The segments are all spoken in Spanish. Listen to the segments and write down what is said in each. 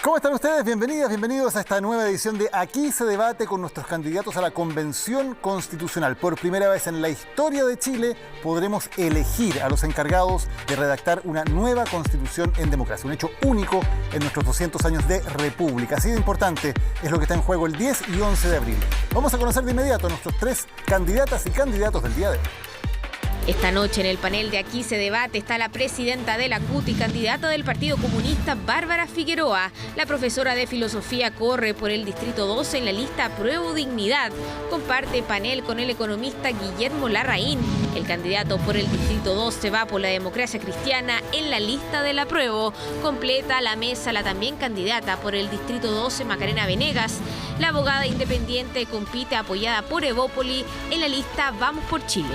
¿Cómo están ustedes? Bienvenidas, bienvenidos a esta nueva edición de Aquí se debate con nuestros candidatos a la Convención Constitucional. Por primera vez en la historia de Chile podremos elegir a los encargados de redactar una nueva Constitución en democracia. Un hecho único en nuestros 200 años de República. Así de importante es lo que está en juego el 10 y 11 de abril. Vamos a conocer de inmediato a nuestros 3 candidatas y candidatos del día de hoy. Esta noche en el panel de Aquí se debate está la presidenta de la CUT y candidata del Partido Comunista, Bárbara Figueroa. La profesora de filosofía corre por el Distrito 12 en la lista Apruebo Dignidad. Comparte panel con el economista Guillermo Larraín. El candidato por el Distrito 12 va por la democracia cristiana en la lista del Apruebo. Completa la mesa la también candidata por el Distrito 12, Macarena Venegas. La abogada independiente compite apoyada por Evópoli en la lista Vamos por Chile.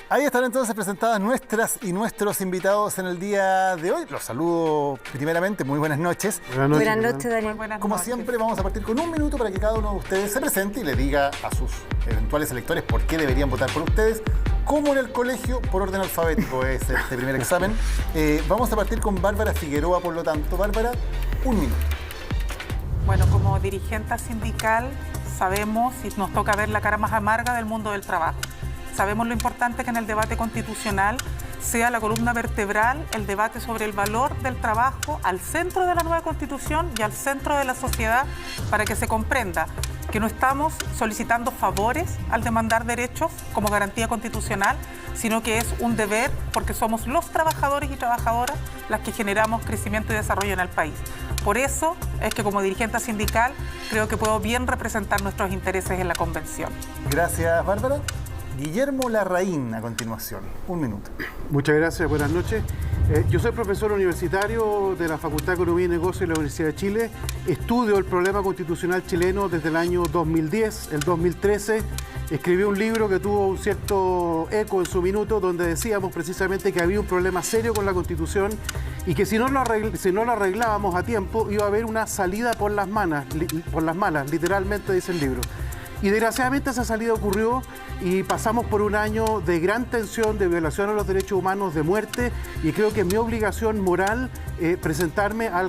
Ahí están entonces presentadas nuestras y nuestros invitados en el día de hoy. Los saludo primeramente, muy buenas noches. Buenas noches, Daniel. Como siempre, vamos a partir con un minuto para que cada uno de ustedes se presente y le diga a sus eventuales electores por qué deberían votar por ustedes. Como en el colegio, por orden alfabético es este primer examen. Vamos a partir con Bárbara Figueroa, por lo tanto. Bárbara, un minuto. Bueno, como dirigente sindical sabemos y nos toca ver la cara más amarga del mundo del trabajo. Sabemos lo importante que en el debate constitucional sea la columna vertebral el debate sobre el valor del trabajo al centro de la nueva Constitución y al centro de la sociedad, para que se comprenda que no estamos solicitando favores al demandar derechos como garantía constitucional, sino que es un deber porque somos los trabajadores y trabajadoras las que generamos crecimiento y desarrollo en el país. Por eso es que como dirigente sindical creo que puedo bien representar nuestros intereses en la convención. Gracias, Bárbara. Guillermo Larraín, a continuación. Un minuto. Muchas gracias, buenas noches. Yo soy profesor universitario de la Facultad de Economía y Negocios de la Universidad de Chile. Estudio el problema constitucional chileno desde el año 2010. El 2013 escribí un libro que tuvo un cierto eco en su minuto, donde decíamos precisamente que había un problema serio con la Constitución y que si no lo arreglábamos a tiempo iba a haber una salida por las malas, literalmente dice el libro. Y desgraciadamente esa salida ocurrió y pasamos por un año de gran tensión, de violación a los derechos humanos, de muerte, y creo que es mi obligación moral presentarme a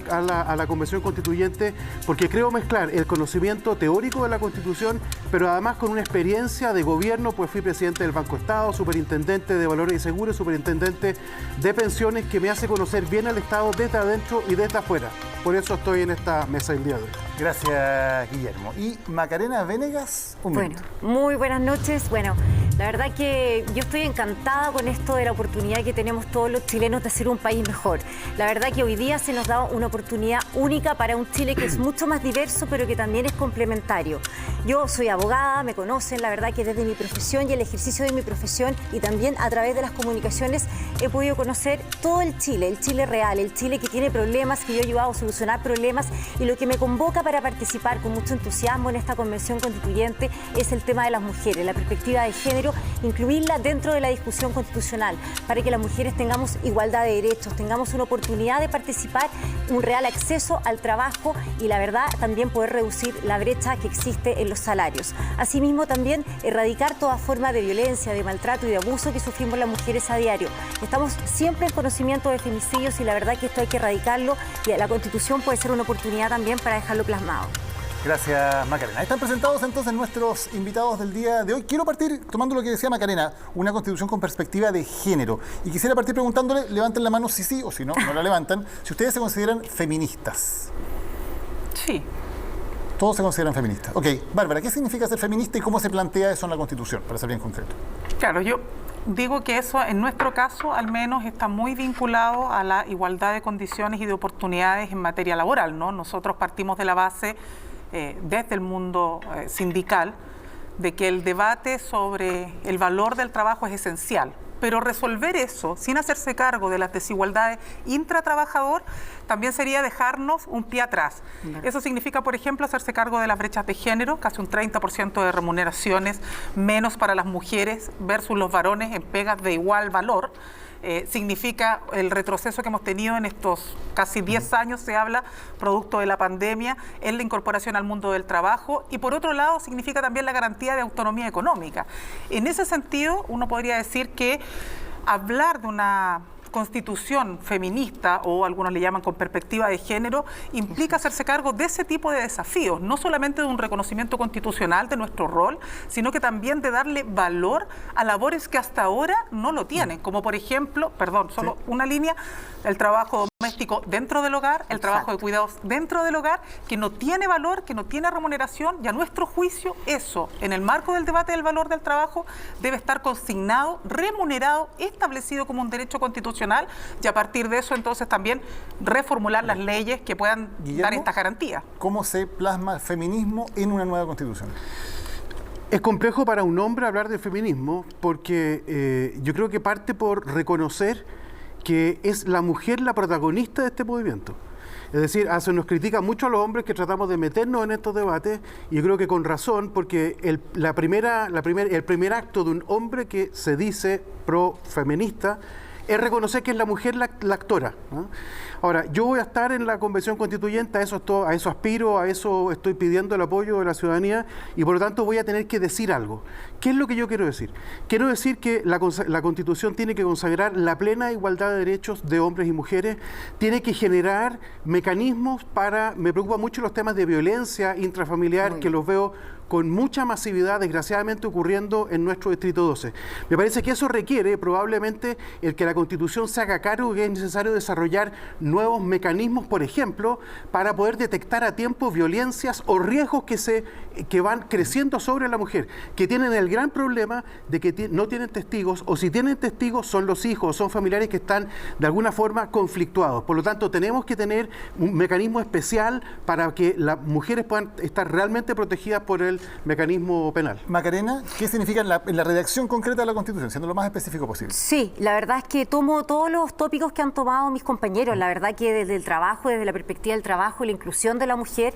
la Convención Constituyente, porque creo mezclar el conocimiento teórico de la Constitución, pero además con una experiencia de gobierno, pues fui presidente del Banco Estado, superintendente de Valores y Seguros, superintendente de pensiones, que me hace conocer bien al Estado desde adentro y desde afuera. Por eso estoy en esta mesa el día de hoy. Gracias, Guillermo. Y Macarena Venegas, un minuto. Muy buenas noches. Bueno, la verdad que yo estoy encantada con esto de la oportunidad que tenemos todos los chilenos de hacer un país mejor. La verdad que hoy día se nos da una oportunidad única para un Chile que es mucho más diverso, pero que también es complementario. Yo soy abogada, me conocen, la verdad que desde mi profesión y el ejercicio de mi profesión y también a través de las comunicaciones he podido conocer todo el Chile real, el Chile que tiene problemas, que yo he ayudado a solucionar problemas, y lo que me convoca para participar con mucho entusiasmo en esta Convención Constituyente es el tema de las mujeres, la perspectiva de género, incluirla dentro de la discusión constitucional, para que las mujeres tengamos igualdad de derechos, tengamos una oportunidad de participar, un real acceso al trabajo y la verdad también poder reducir la brecha que existe en los salarios. Asimismo también erradicar toda forma de violencia, de maltrato y de abuso que sufrimos las mujeres a diario. Estamos siempre en conocimiento de femicidios y la verdad que esto hay que erradicarlo, y la Constitución puede ser una oportunidad también para dejarlo plasmado. Gracias, Macarena. Están presentados entonces nuestros invitados del día de hoy. Quiero partir tomando lo que decía Macarena, una constitución con perspectiva de género. Y quisiera partir preguntándole, levanten la mano si sí o si no, no la levantan, si ustedes se consideran feministas. Sí. Todos se consideran feministas. Ok, Bárbara, ¿qué significa ser feminista y cómo se plantea eso en la Constitución, para ser bien concreto? Claro, yo digo que eso, en nuestro caso, al menos, está muy vinculado a la igualdad de condiciones y de oportunidades en materia laboral, ¿no? Nosotros partimos de la base, desde el mundo sindical, de que el debate sobre el valor del trabajo es esencial. Pero resolver eso sin hacerse cargo de las desigualdades intratrabajador también sería dejarnos un pie atrás. Eso significa, por ejemplo, hacerse cargo de las brechas de género, casi un 30% de remuneraciones menos para las mujeres versus los varones en pegas de igual valor. significa el retroceso que hemos tenido en estos casi 10 años, se habla, producto de la pandemia, en la incorporación al mundo del trabajo, y por otro lado significa también la garantía de autonomía económica. En ese sentido, uno podría decir que hablar de una constitución feminista, o algunos le llaman con perspectiva de género, implica hacerse cargo de ese tipo de desafíos, no solamente de un reconocimiento constitucional de nuestro rol, sino que también de darle valor a labores que hasta ahora no lo tienen, como por ejemplo, solo una línea, el trabajo doméstico dentro del hogar, el trabajo de cuidados dentro del hogar, que no tiene valor, que no tiene remuneración, y a nuestro juicio eso, en el marco del debate del valor del trabajo, debe estar consignado, remunerado, establecido como un derecho constitucional, y a partir de eso entonces también reformular las leyes que puedan dar estas garantías. ¿Cómo se plasma el feminismo en una nueva constitución? Es complejo para un hombre hablar de feminismo porque yo creo que parte por reconocer que es la mujer la protagonista de este movimiento. Es decir, se nos critica mucho a los hombres que tratamos de meternos en estos debates, y yo creo que con razón, porque el primer acto de un hombre que se dice pro-feminista es reconocer que es la mujer la actora, ¿no? Ahora, yo voy a estar en la Convención Constituyente, a eso aspiro, a eso estoy pidiendo el apoyo de la ciudadanía, y por lo tanto voy a tener que decir algo. ¿Qué es lo que yo quiero decir? Quiero decir que la Constitución tiene que consagrar la plena igualdad de derechos de hombres y mujeres, tiene que generar mecanismos me preocupan mucho los temas de violencia intrafamiliar, que los veo con mucha masividad, desgraciadamente, ocurriendo en nuestro Distrito 12. Me parece que eso requiere probablemente el que la Constitución se haga cargo que es necesario desarrollar nuevos mecanismos, por ejemplo, para poder detectar a tiempo violencias o riesgos que van creciendo sobre la mujer, que tienen el gran problema de que no tienen testigos, o si tienen testigos son los hijos, son familiares que están de alguna forma conflictuados. Por lo tanto, tenemos que tener un mecanismo especial para que las mujeres puedan estar realmente protegidas por el mecanismo penal. Macarena, ¿qué significa en la redacción concreta de la Constitución, siendo lo más específico posible? Sí, la verdad es que tomo todos los tópicos que han tomado mis compañeros. La verdad que desde el trabajo, desde la perspectiva del trabajo y la inclusión de la mujer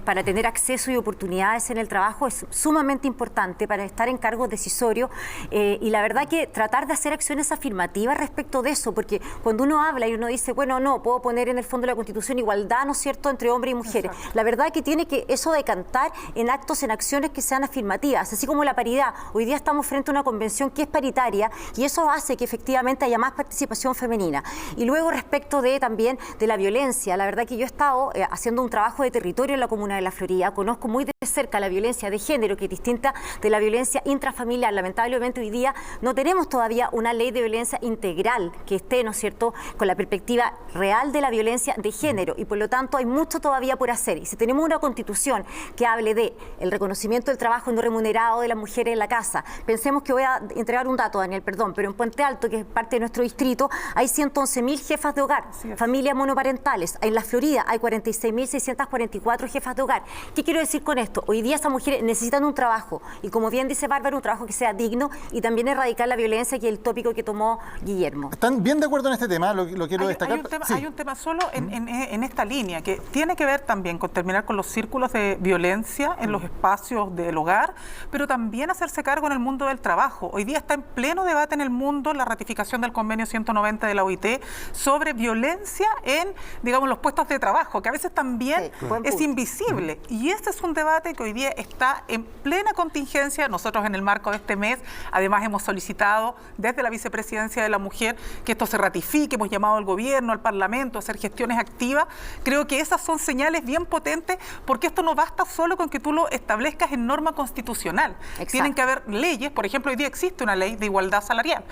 para tener acceso y oportunidades en el trabajo es sumamente importante para estar en cargos decisorios, y la verdad que tratar de hacer acciones afirmativas respecto de eso, porque cuando uno habla y uno dice, bueno, no, puedo poner en el fondo de la Constitución igualdad, ¿no es cierto?, entre hombres y mujeres. Exacto. La verdad que tiene que eso decantar en actos, en acciones que sean afirmativas, así como la paridad. Hoy día estamos frente a una convención que es paritaria, y eso hace que efectivamente haya más participación femenina. Y luego respecto también de la violencia, la verdad que yo he estado haciendo un trabajo de territorio en la comuna de La Florida, conozco muy de cerca la violencia de género, que es distinta de la violencia intrafamiliar. Lamentablemente hoy día no tenemos todavía una ley de violencia integral que esté, ¿no es cierto?, con la perspectiva real de la violencia de género, y por lo tanto hay mucho todavía por hacer. Y si tenemos una constitución que hable de el reconocimiento del trabajo no remunerado de las mujeres en la casa, pensemos que voy a entregar un dato, Daniel, perdón, pero en Puente Alto, que es parte de nuestro distrito, hay 111.000 jefas de hogar, familias monoparentales. En La Florida hay 46.644 jefas de hogar. ¿Qué quiero decir con esto? Hoy día esas mujeres necesitan un trabajo, y como bien dice Bárbara, un trabajo que sea digno, y también erradicar la violencia, que es el tópico que tomó Guillermo. ¿Están bien de acuerdo en este tema? Lo quiero destacar. Hay un tema solo en esta línea, que tiene que ver también con terminar con los círculos de violencia en los espacios del hogar, pero también hacerse cargo en el mundo del trabajo. Hoy día está en pleno debate en el mundo la ratificación del convenio 190 de la OIT sobre violencia en, digamos, los puestos de trabajo, que a veces también es invisible. Y este es un debate que hoy día está en plena contingencia. Nosotros, en el marco de este mes, además hemos solicitado desde la Vicepresidencia de la Mujer que esto se ratifique, hemos llamado al gobierno, al Parlamento a hacer gestiones activas. Creo que esas son señales bien potentes, porque esto no basta solo con que tú lo establezcas en norma constitucional. Exacto. Tienen que haber leyes. Por ejemplo, hoy día existe una ley de igualdad salarial.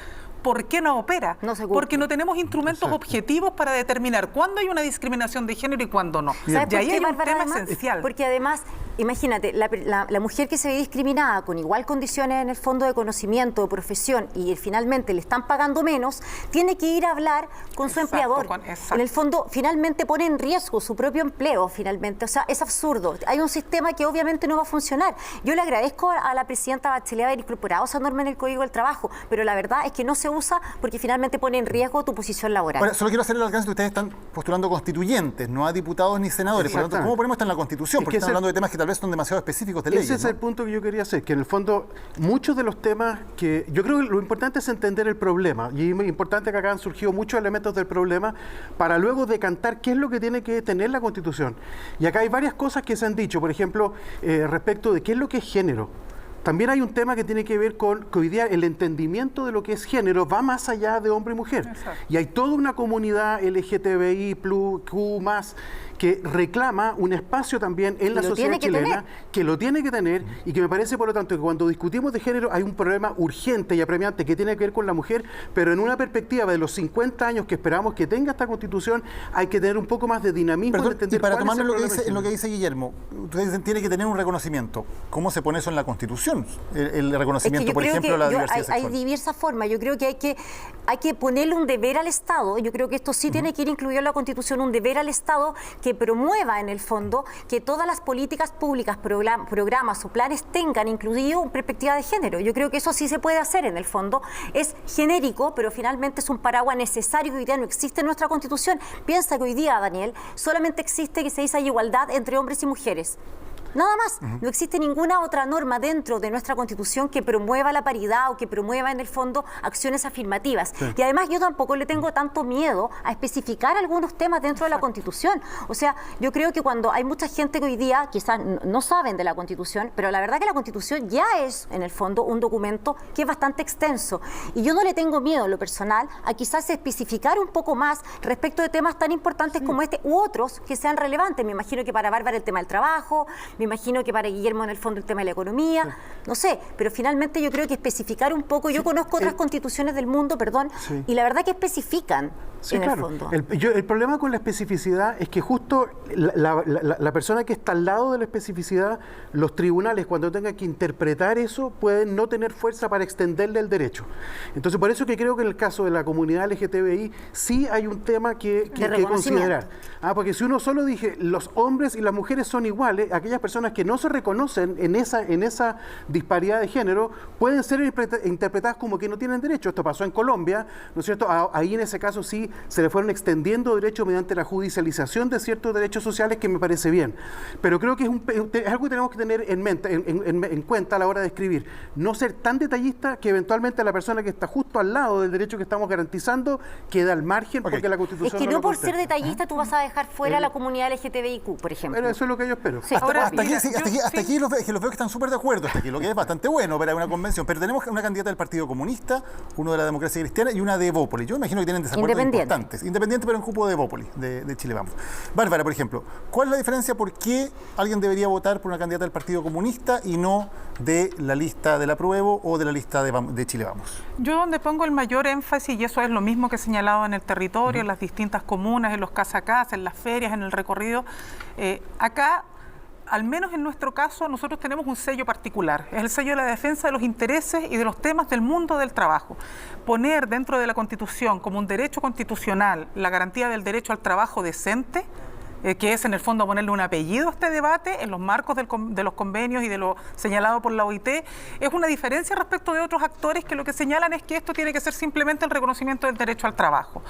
¿Por qué no opera? Porque no tenemos instrumentos objetivos para determinar cuándo hay una discriminación de género y cuándo no. Y ahí hay un tema esencial. Porque además, imagínate, la mujer que se ve discriminada con igual condiciones en el fondo de conocimiento, de profesión, y finalmente le están pagando menos, tiene que ir a hablar con su empleador. En el fondo, finalmente pone en riesgo su propio empleo, finalmente. O sea, es absurdo. Hay un sistema que obviamente no va a funcionar. Yo le agradezco a la presidenta Bachelet haber incorporado esa norma en el Código del Trabajo, pero la verdad es que no se usa porque finalmente pone en riesgo tu posición laboral. Ahora, solo quiero hacer el alcance que ustedes están postulando constituyentes, no a diputados ni senadores. Por lo tanto, ¿cómo ponemos esto en la Constitución? Porque están hablando de temas que tal vez son demasiado específicos de leyes. Ese es el punto que yo quería hacer, que en el fondo muchos de los temas que... Yo creo que lo importante es entender el problema, y es muy importante que acá han surgido muchos elementos del problema para luego decantar qué es lo que tiene que tener la Constitución. Y acá hay varias cosas que se han dicho, por ejemplo, respecto de qué es lo que es género. También hay un tema que tiene que ver con que hoy día el entendimiento de lo que es género va más allá de hombre y mujer. Exacto. Y hay toda una comunidad LGTBI+, Q+, que reclama un espacio también en la sociedad chilena, que lo tiene que tener, y que me parece, por lo tanto, que cuando discutimos de género hay un problema urgente y apremiante que tiene que ver con la mujer, pero en una perspectiva de los 50 años que esperamos que tenga esta Constitución, hay que tener un poco más de dinamismo. Perdón, en entender y para cuál es tomar el lo que dice Guillermo, ustedes dicen tiene que tener un reconocimiento. ¿Cómo se pone eso en la Constitución? El reconocimiento, por ejemplo, de la diversidad sexual. Hay diversas formas. Yo creo que hay que ponerle un deber al Estado. Yo creo que esto sí tiene que ir incluido en la Constitución, un deber al Estado que promueva en el fondo que todas las políticas públicas, programas o planes tengan incluido una perspectiva de género. Yo creo que eso sí se puede hacer en el fondo. Es genérico, pero finalmente es un paraguas necesario que hoy día no existe en nuestra Constitución. Piensa que hoy día, Daniel, solamente existe que se dice igualdad entre hombres y mujeres. Nada más. No existe ninguna otra norma dentro de nuestra Constitución que promueva la paridad o que promueva en el fondo acciones afirmativas. Sí. Y además yo tampoco le tengo tanto miedo a especificar algunos temas dentro de la Constitución. O sea, yo creo que cuando hay mucha gente que hoy día quizás no saben de la Constitución, pero la verdad que la Constitución ya es en el fondo un documento que es bastante extenso. Y yo no le tengo miedo en lo personal a quizás especificar un poco más respecto de temas tan importantes como este u otros que sean relevantes. Me imagino que para Bárbara el tema del trabajo, me imagino que para Guillermo en el fondo el tema de la economía, no sé, pero finalmente yo creo que especificar un poco, yo conozco otras constituciones del mundo, y la verdad que especifican en el fondo. El problema con la especificidad es que justo la persona que está al lado de la especificidad, los tribunales cuando tengan que interpretar eso pueden no tener fuerza para extenderle el derecho. Entonces por eso que creo que en el caso de la comunidad LGTBI sí hay un tema que considerar. Porque si uno solo dice los hombres y las mujeres son iguales, aquellas personas que no se reconocen en esa disparidad de género pueden ser interpretadas como que no tienen derecho. Esto pasó en Colombia, ¿no es cierto? Ahí en ese caso sí se le fueron extendiendo derechos mediante la judicialización de ciertos derechos sociales, que me parece bien. Pero creo que es algo que tenemos que tener en cuenta a la hora de escribir. No ser tan detallista que eventualmente la persona que está justo al lado del derecho que estamos garantizando queda al margen porque la Constitución es que no por ser detallista tú vas a dejar fuera a la comunidad LGTBIQ, por ejemplo. Pero eso es lo que yo espero. Sí. Hasta aquí los veo que están súper de acuerdo, hasta aquí, lo que es bastante bueno para una convención. Pero tenemos una candidata del Partido Comunista, uno de la Democracia Cristiana y una de Evópolis. Yo imagino que tienen desacuerdos importantes. Independiente, pero en cupo de Evópolis, de Chile Vamos. Bárbara, por ejemplo, ¿cuál es la diferencia por qué alguien debería votar por una candidata del Partido Comunista y no de la lista del apruebo o de la lista de Chile Vamos? Yo donde pongo el mayor énfasis, y eso es lo mismo que he señalado en el territorio, en las distintas comunas, en los casa a casa, en las ferias, en el recorrido, acá, al menos en nuestro caso, nosotros tenemos un sello particular. Es el sello de la defensa de los intereses y de los temas del mundo del trabajo. Poner dentro de la Constitución como un derecho constitucional la garantía del derecho al trabajo decente, que es en el fondo ponerle un apellido a este debate en los marcos de los convenios y de lo señalado por la OIT, es una diferencia respecto de otros actores que lo que señalan es que esto tiene que ser simplemente el reconocimiento del derecho al trabajo.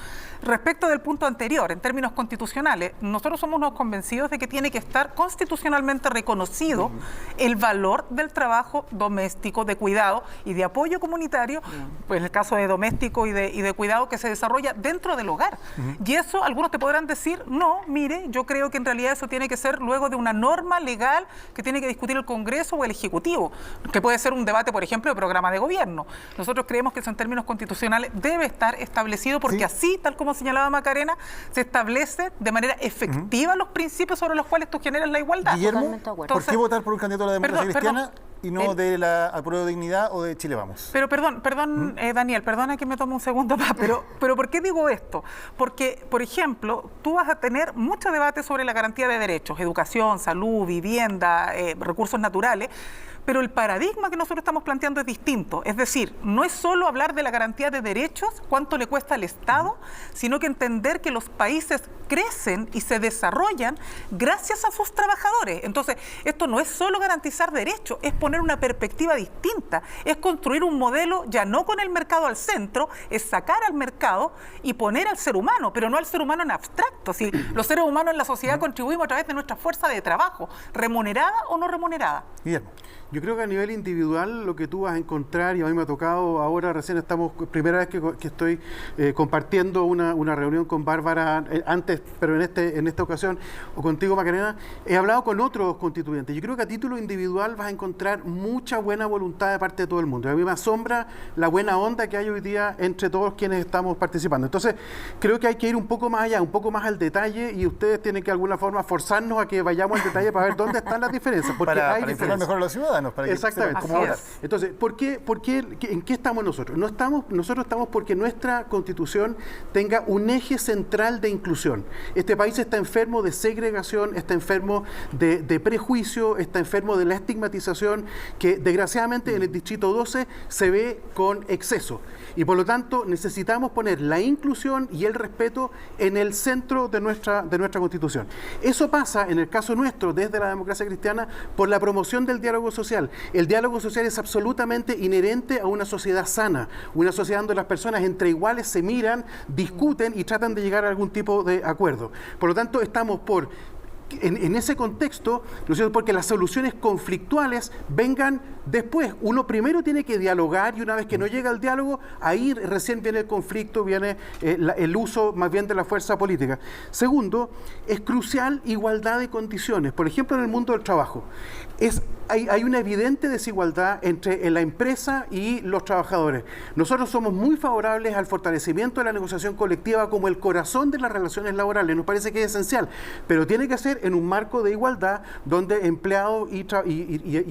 Respecto del punto anterior, en términos constitucionales, nosotros somos unos convencidos de que tiene que estar constitucionalmente reconocido el valor del trabajo doméstico, de cuidado y de apoyo comunitario, pues en el caso de doméstico y de cuidado que se desarrolla dentro del hogar. Y eso, algunos te podrán decir, no, mire, yo creo que en realidad eso tiene que ser luego de una norma legal que tiene que discutir el Congreso o el Ejecutivo, que puede ser un debate, por ejemplo, de programa de gobierno. Nosotros creemos que eso en términos constitucionales debe estar establecido porque así, tal como señalaba Macarena, se establece de manera efectiva los principios sobre los cuales tú generas la igualdad. Guillermo, ¿por qué votar por un candidato de la Democracia Cristiana y no de la Apruebo Dignidad o de Chile Vamos? Pero perdón, Daniel, perdona que me tome un segundo más, pero ¿por qué digo esto? Porque, por ejemplo, tú vas a tener mucho debate sobre la garantía de derechos, educación, salud, vivienda, recursos naturales, pero el paradigma que nosotros estamos planteando es distinto. Es decir, no es solo hablar de la garantía de derechos, cuánto le cuesta al Estado, sino que entender que los países crecen y se desarrollan gracias a sus trabajadores. Entonces, esto no es solo garantizar derechos, es poner una perspectiva distinta, es construir un modelo ya no con el mercado al centro, es sacar al mercado y poner al ser humano, pero no al ser humano en abstracto. Si los seres humanos en la sociedad contribuimos a través de nuestra fuerza de trabajo, remunerada o no remunerada. Guillermo. Yo creo que a nivel individual lo que tú vas a encontrar, y a mí me ha tocado ahora, recién estamos, primera vez que estoy compartiendo una reunión con Bárbara, antes, pero en esta ocasión, o contigo, Macarena, he hablado con otros constituyentes. Yo creo que a título individual vas a encontrar mucha buena voluntad de parte de todo el mundo. A mí me asombra la buena onda que hay hoy día entre todos quienes estamos participando. Entonces, creo que hay que ir un poco más allá, un poco más al detalle, y ustedes tienen que de alguna forma forzarnos a que vayamos al detalle para ver dónde están las diferencias. Porque para hay informar mejor a los ciudadanos. Para exactamente. Que sepan Entonces, ¿en qué estamos nosotros? Nosotros estamos porque nuestra Constitución tenga un eje central de inclusión. Este país está enfermo de segregación, está enfermo de prejuicio, está enfermo de la estigmatización que desgraciadamente en el Distrito 12 se ve con exceso. Y por lo tanto necesitamos poner la inclusión y el respeto en el centro de nuestra Constitución. Eso pasa, en el caso nuestro, desde la democracia cristiana, por la promoción del diálogo social. El diálogo social es absolutamente inherente a una sociedad sana, una sociedad donde las personas entre iguales se miran, discuten y tratan de llegar a algún tipo de acuerdo. Por lo tanto, estamos en ese contexto, ¿no es cierto?, porque las soluciones conflictuales vengan después. Uno primero tiene que dialogar, y una vez que no llega el diálogo, ahí recién viene el conflicto, viene el uso más bien de la fuerza política. Segundo, es crucial igualdad de condiciones. Por ejemplo, en el mundo del trabajo, hay una evidente desigualdad entre la empresa y los trabajadores. Nosotros somos muy favorables al fortalecimiento de la negociación colectiva como el corazón de las relaciones laborales. Nos parece que es esencial, pero tiene que ser en un marco de igualdad donde empleados y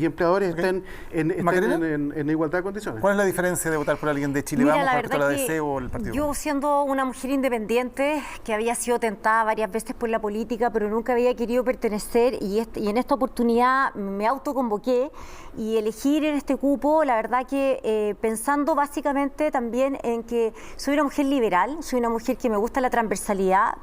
empleadores estén en igualdad de condiciones. ¿Cuál es la diferencia de votar por alguien de Chile Mira, Vamos la respecto a la verdad DC o el Partido yo, Comunista? siendo una mujer independiente que había sido tentada varias veces por la política, pero nunca había querido pertenecer, y en esta oportunidad me autoconvoqué y elegir en este cupo, la verdad que pensando básicamente también en que soy una mujer liberal, soy una mujer que me gusta la transversalidad,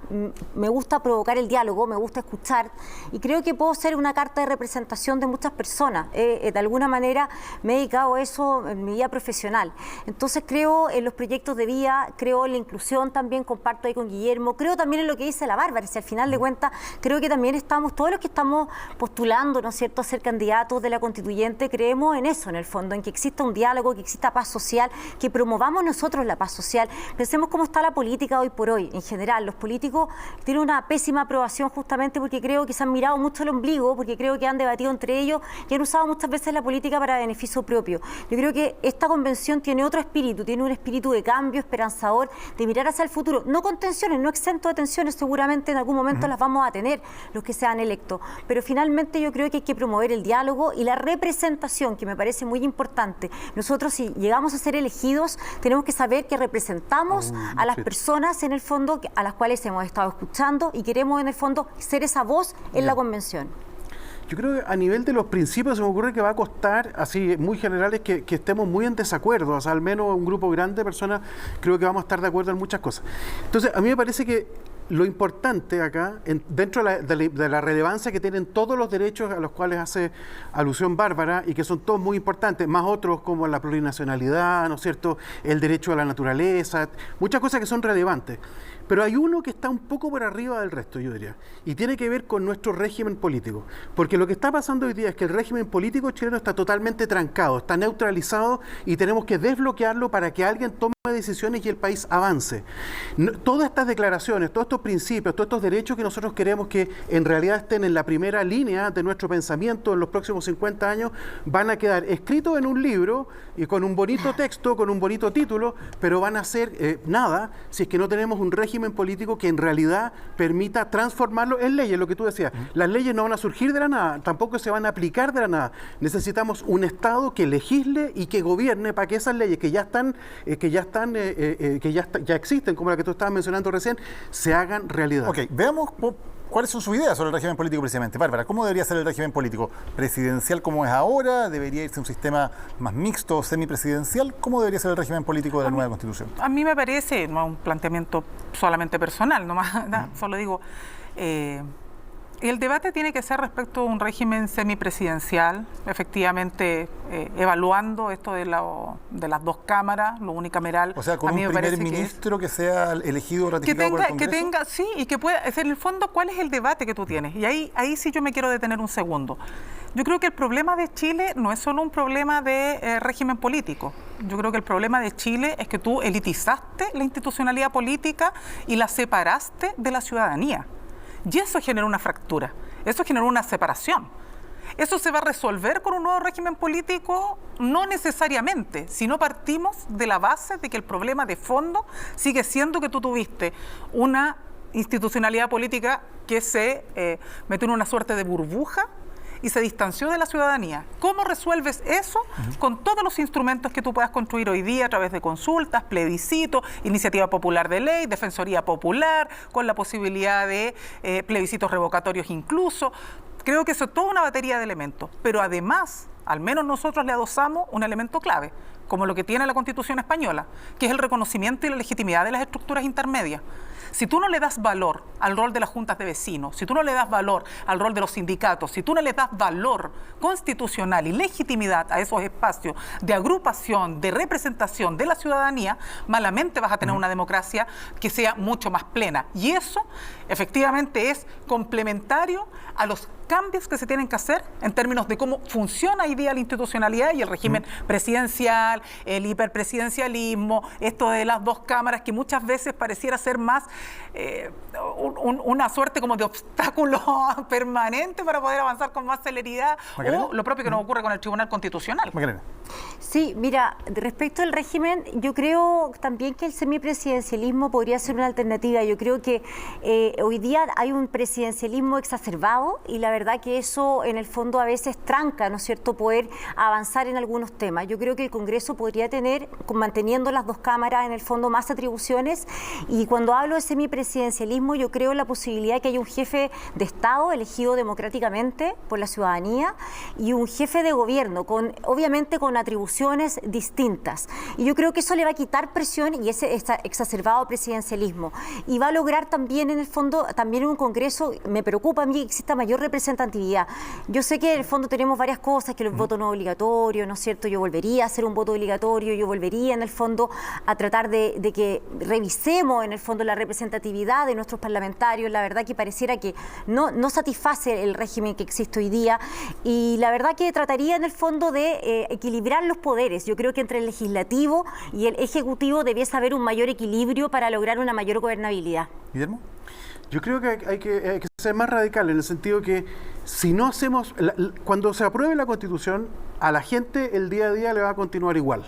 me gusta provocar el diálogo, me gusta escuchar, y creo que puedo ser una carta de representación de muchas personas. De alguna manera me he dedicado a eso en mi vida profesional. Entonces creo en los proyectos de vida, creo en la inclusión también, comparto ahí con Guillermo, creo también en lo que dice la Bárbara, si al final de cuentas creo que también estamos, todos los que estamos postulando, ¿no es cierto?, a ser candidatos de la constituyente, creemos en eso, en el fondo, en que exista un diálogo, que exista paz social, que promovamos nosotros la paz social. Pensemos cómo está la política hoy por hoy. En general, los políticos tienen una pésima aprobación justamente porque creo que se han mirado mucho el ombligo, porque creo que han debatido entre ellos y han usado muchas veces la política para beneficio propio. Yo creo que esta convención tiene otro espíritu, tiene un espíritu de cambio, esperanzador, de mirar hacia el futuro, no con tensiones, no exento de tensiones, seguramente en algún momento las vamos a tener los que sean electos, pero finalmente yo creo que hay que promover el diálogo y la representación, que me parece muy importante. Nosotros, si llegamos a ser elegidos, tenemos que saber que representamos a las personas en el fondo a las cuales hemos estado escuchando y queremos en el fondo ser esa voz en la convención. Yo creo que a nivel de los principios se me ocurre que va a costar, así muy generales, que estemos muy en desacuerdo. O sea, al menos un grupo grande de personas creo que vamos a estar de acuerdo en muchas cosas. Entonces, a mí me parece que lo importante acá, dentro de la relevancia que tienen todos los derechos a los cuales hace alusión Bárbara, y que son todos muy importantes, más otros como la plurinacionalidad, ¿no es cierto?, el derecho a la naturaleza, muchas cosas que son relevantes. Pero hay uno que está un poco por arriba del resto, yo diría, y tiene que ver con nuestro régimen político. Porque lo que está pasando hoy día es que el régimen político chileno está totalmente trancado, está neutralizado, y tenemos que desbloquearlo para que alguien tome decisiones y el país avance. Todas estas declaraciones, todos estos principios, todos estos derechos que nosotros queremos que en realidad estén en la primera línea de nuestro pensamiento en los próximos 50 años, van a quedar escritos en un libro y con un bonito texto, con un bonito título, pero van a ser nada si es que no tenemos un régimen político que en realidad permita transformarlo en leyes, lo que tú decías. Las leyes no van a surgir de la nada, tampoco se van a aplicar de la nada. Necesitamos un Estado que legisle y que gobierne para que esas leyes que ya existen, como la que tú estabas mencionando recién, se hagan realidad. Ok, veamos ¿Cuáles son sus ideas sobre el régimen político precisamente? Bárbara, ¿cómo debería ser el régimen político? ¿Presidencial como es ahora? ¿Debería irse a un sistema más mixto o semipresidencial? ¿Cómo debería ser el régimen político de la nueva Constitución? A mí me parece, no un planteamiento solamente personal, solo digo, el debate tiene que ser respecto a un régimen semipresidencial, efectivamente evaluando esto de las dos cámaras, lo unicameral. O sea, con un primer ministro que sea elegido o ratificado por el Congreso. Sí, y que pueda, en el fondo, ¿cuál es el debate que tú tienes? Y ahí sí yo me quiero detener un segundo. Yo creo que el problema de Chile no es solo un problema de régimen político. Yo creo que el problema de Chile es que tú elitizaste la institucionalidad política y la separaste de la ciudadanía. Y eso generó una fractura, eso generó una separación. ¿Eso se va a resolver con un nuevo régimen político? No necesariamente, sino partimos de la base de que el problema de fondo sigue siendo que tú tuviste una institucionalidad política que se metió en una suerte de burbuja y se distanció de la ciudadanía. ¿Cómo resuelves eso? Con todos los instrumentos que tú puedas construir hoy día a través de consultas, plebiscitos, iniciativa popular de ley, defensoría popular, con la posibilidad de plebiscitos revocatorios incluso. Creo que eso es toda una batería de elementos, pero además, al menos nosotros le adosamos un elemento clave, como lo que tiene la Constitución española, que es el reconocimiento y la legitimidad de las estructuras intermedias. Si tú no le das valor al rol de las juntas de vecinos, si tú no le das valor al rol de los sindicatos, si tú no le das valor constitucional y legitimidad a esos espacios de agrupación, de representación de la ciudadanía, malamente vas a tener una democracia que sea mucho más plena. Y eso, efectivamente, es complementario a los cambios que se tienen que hacer en términos de cómo funciona hoy día la institucionalidad y el régimen presidencial, el hiperpresidencialismo, esto de las dos cámaras que muchas veces pareciera ser más una suerte como de obstáculo permanente para poder avanzar con más celeridad, o lo propio que nos ocurre con el Tribunal Constitucional. Sí, mira, respecto al régimen, yo creo también que el semipresidencialismo podría ser una alternativa. Yo creo que hoy día hay un presidencialismo exacerbado y la verdad que eso en el fondo a veces tranca, ¿no es cierto?, poder avanzar en algunos temas. Yo creo que el Congreso podría tener, manteniendo las dos cámaras, en el fondo más atribuciones, y cuando hablo de semipresidencialismo yo creo en la posibilidad de que haya un jefe de Estado elegido democráticamente por la ciudadanía y un jefe de gobierno, obviamente con atribuciones distintas. Y yo creo que eso le va a quitar presión y ese exacerbado presidencialismo. Y va a lograr también, en el fondo, también en un Congreso, me preocupa a mí que exista mayor representatividad. Yo sé que en el fondo tenemos varias cosas, que el voto no es obligatorio, ¿no es cierto? Yo volvería a hacer un voto obligatorio, yo volvería en el fondo a tratar de que revisemos en el fondo la representatividad de nuestros parlamentarios. La verdad que pareciera que no satisface el régimen que existe hoy día y la verdad que trataría en el fondo de equilibrar los poderes. Yo creo que entre el legislativo y el ejecutivo debiese haber un mayor equilibrio para lograr una mayor gobernabilidad. ¿Guillermo? Yo creo que hay que ser más radical en el sentido que si no hacemos, cuando se apruebe la Constitución, a la gente el día a día le va a continuar igual.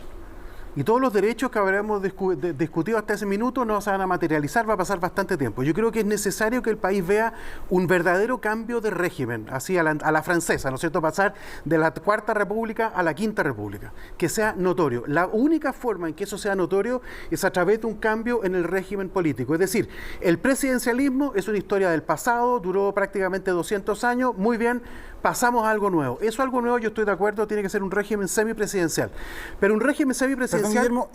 Y todos los derechos que habremos discutido hasta ese minuto no se van a materializar, va a pasar bastante tiempo. Yo creo que es necesario que el país vea un verdadero cambio de régimen, así a la francesa, ¿no es cierto?, pasar de la Cuarta República a la Quinta República, que sea notorio. La única forma en que eso sea notorio es a través de un cambio en el régimen político. Es decir, el presidencialismo es una historia del pasado, duró prácticamente 200 años, muy bien, pasamos a algo nuevo. Eso algo nuevo, yo estoy de acuerdo, tiene que ser un régimen semipresidencial. Pero un régimen semipresidencial... Guillermo,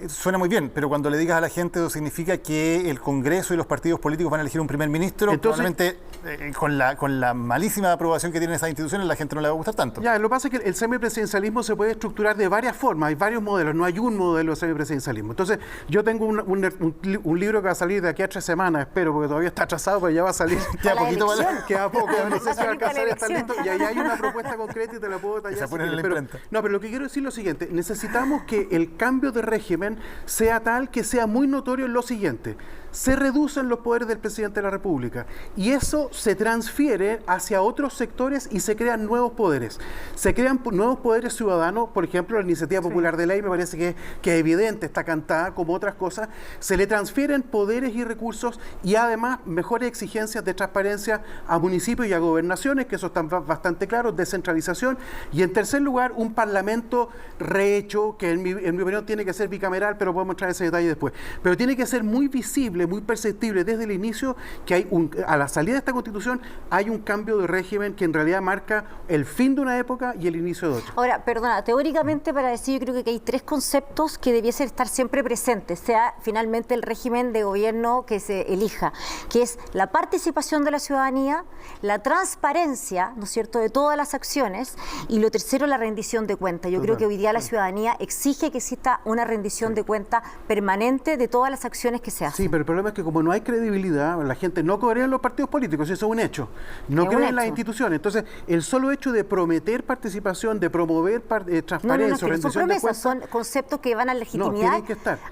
suena muy bien, pero cuando le digas a la gente eso significa que el Congreso y los partidos políticos van a elegir un primer ministro. Entonces, probablemente con la malísima aprobación que tienen esas instituciones la gente no le va a gustar tanto. Ya, lo que pasa es que el semipresidencialismo se puede estructurar de varias formas, hay varios modelos, no hay un modelo de semipresidencialismo. Entonces, yo tengo un libro que va a salir de aquí a 3 semanas, espero, porque todavía está atrasado, pero ya va a salir. Queda poco, no sé si va a alcanzar a estar listo, y ahí hay una propuesta concreta y te la puedo detallar. Pero lo que quiero decir es lo siguiente, necesitamos que el cambio de régimen sea tal que sea muy notorio en lo siguiente: se reducen los poderes del presidente de la República y eso se transfiere hacia otros sectores y se crean nuevos poderes. Se crean nuevos poderes ciudadanos, por ejemplo, la iniciativa popular de ley me parece que es evidente, está cantada como otras cosas. Se le transfieren poderes y recursos y además mejores exigencias de transparencia a municipios y a gobernaciones, que eso está bastante claro, descentralización. Y en tercer lugar, un parlamento rehecho, que en mi opinión tiene que ser bicameral, pero podemos entrar en ese detalle después. Pero tiene que ser muy visible, muy perceptible desde el inicio que a la salida de esta Constitución hay un cambio de régimen que en realidad marca el fin de una época y el inicio de otra. Ahora, perdona, teóricamente para decir, yo creo que hay tres conceptos que debiesen estar siempre presentes, sea finalmente el régimen de gobierno que se elija, que es la participación de la ciudadanía, la transparencia, ¿no es cierto?, de todas las acciones, y lo tercero, la rendición de cuentas. Yo creo que hoy día la ciudadanía exige que exista una rendición de cuentas permanente de todas las acciones que se hacen. Sí, pero el problema es que como no hay credibilidad, la gente no cree en los partidos políticos, eso es un hecho. No cree en las instituciones. Entonces, el solo hecho de prometer participación, de promover transparencia, son promesas, son conceptos que van a legitimidad,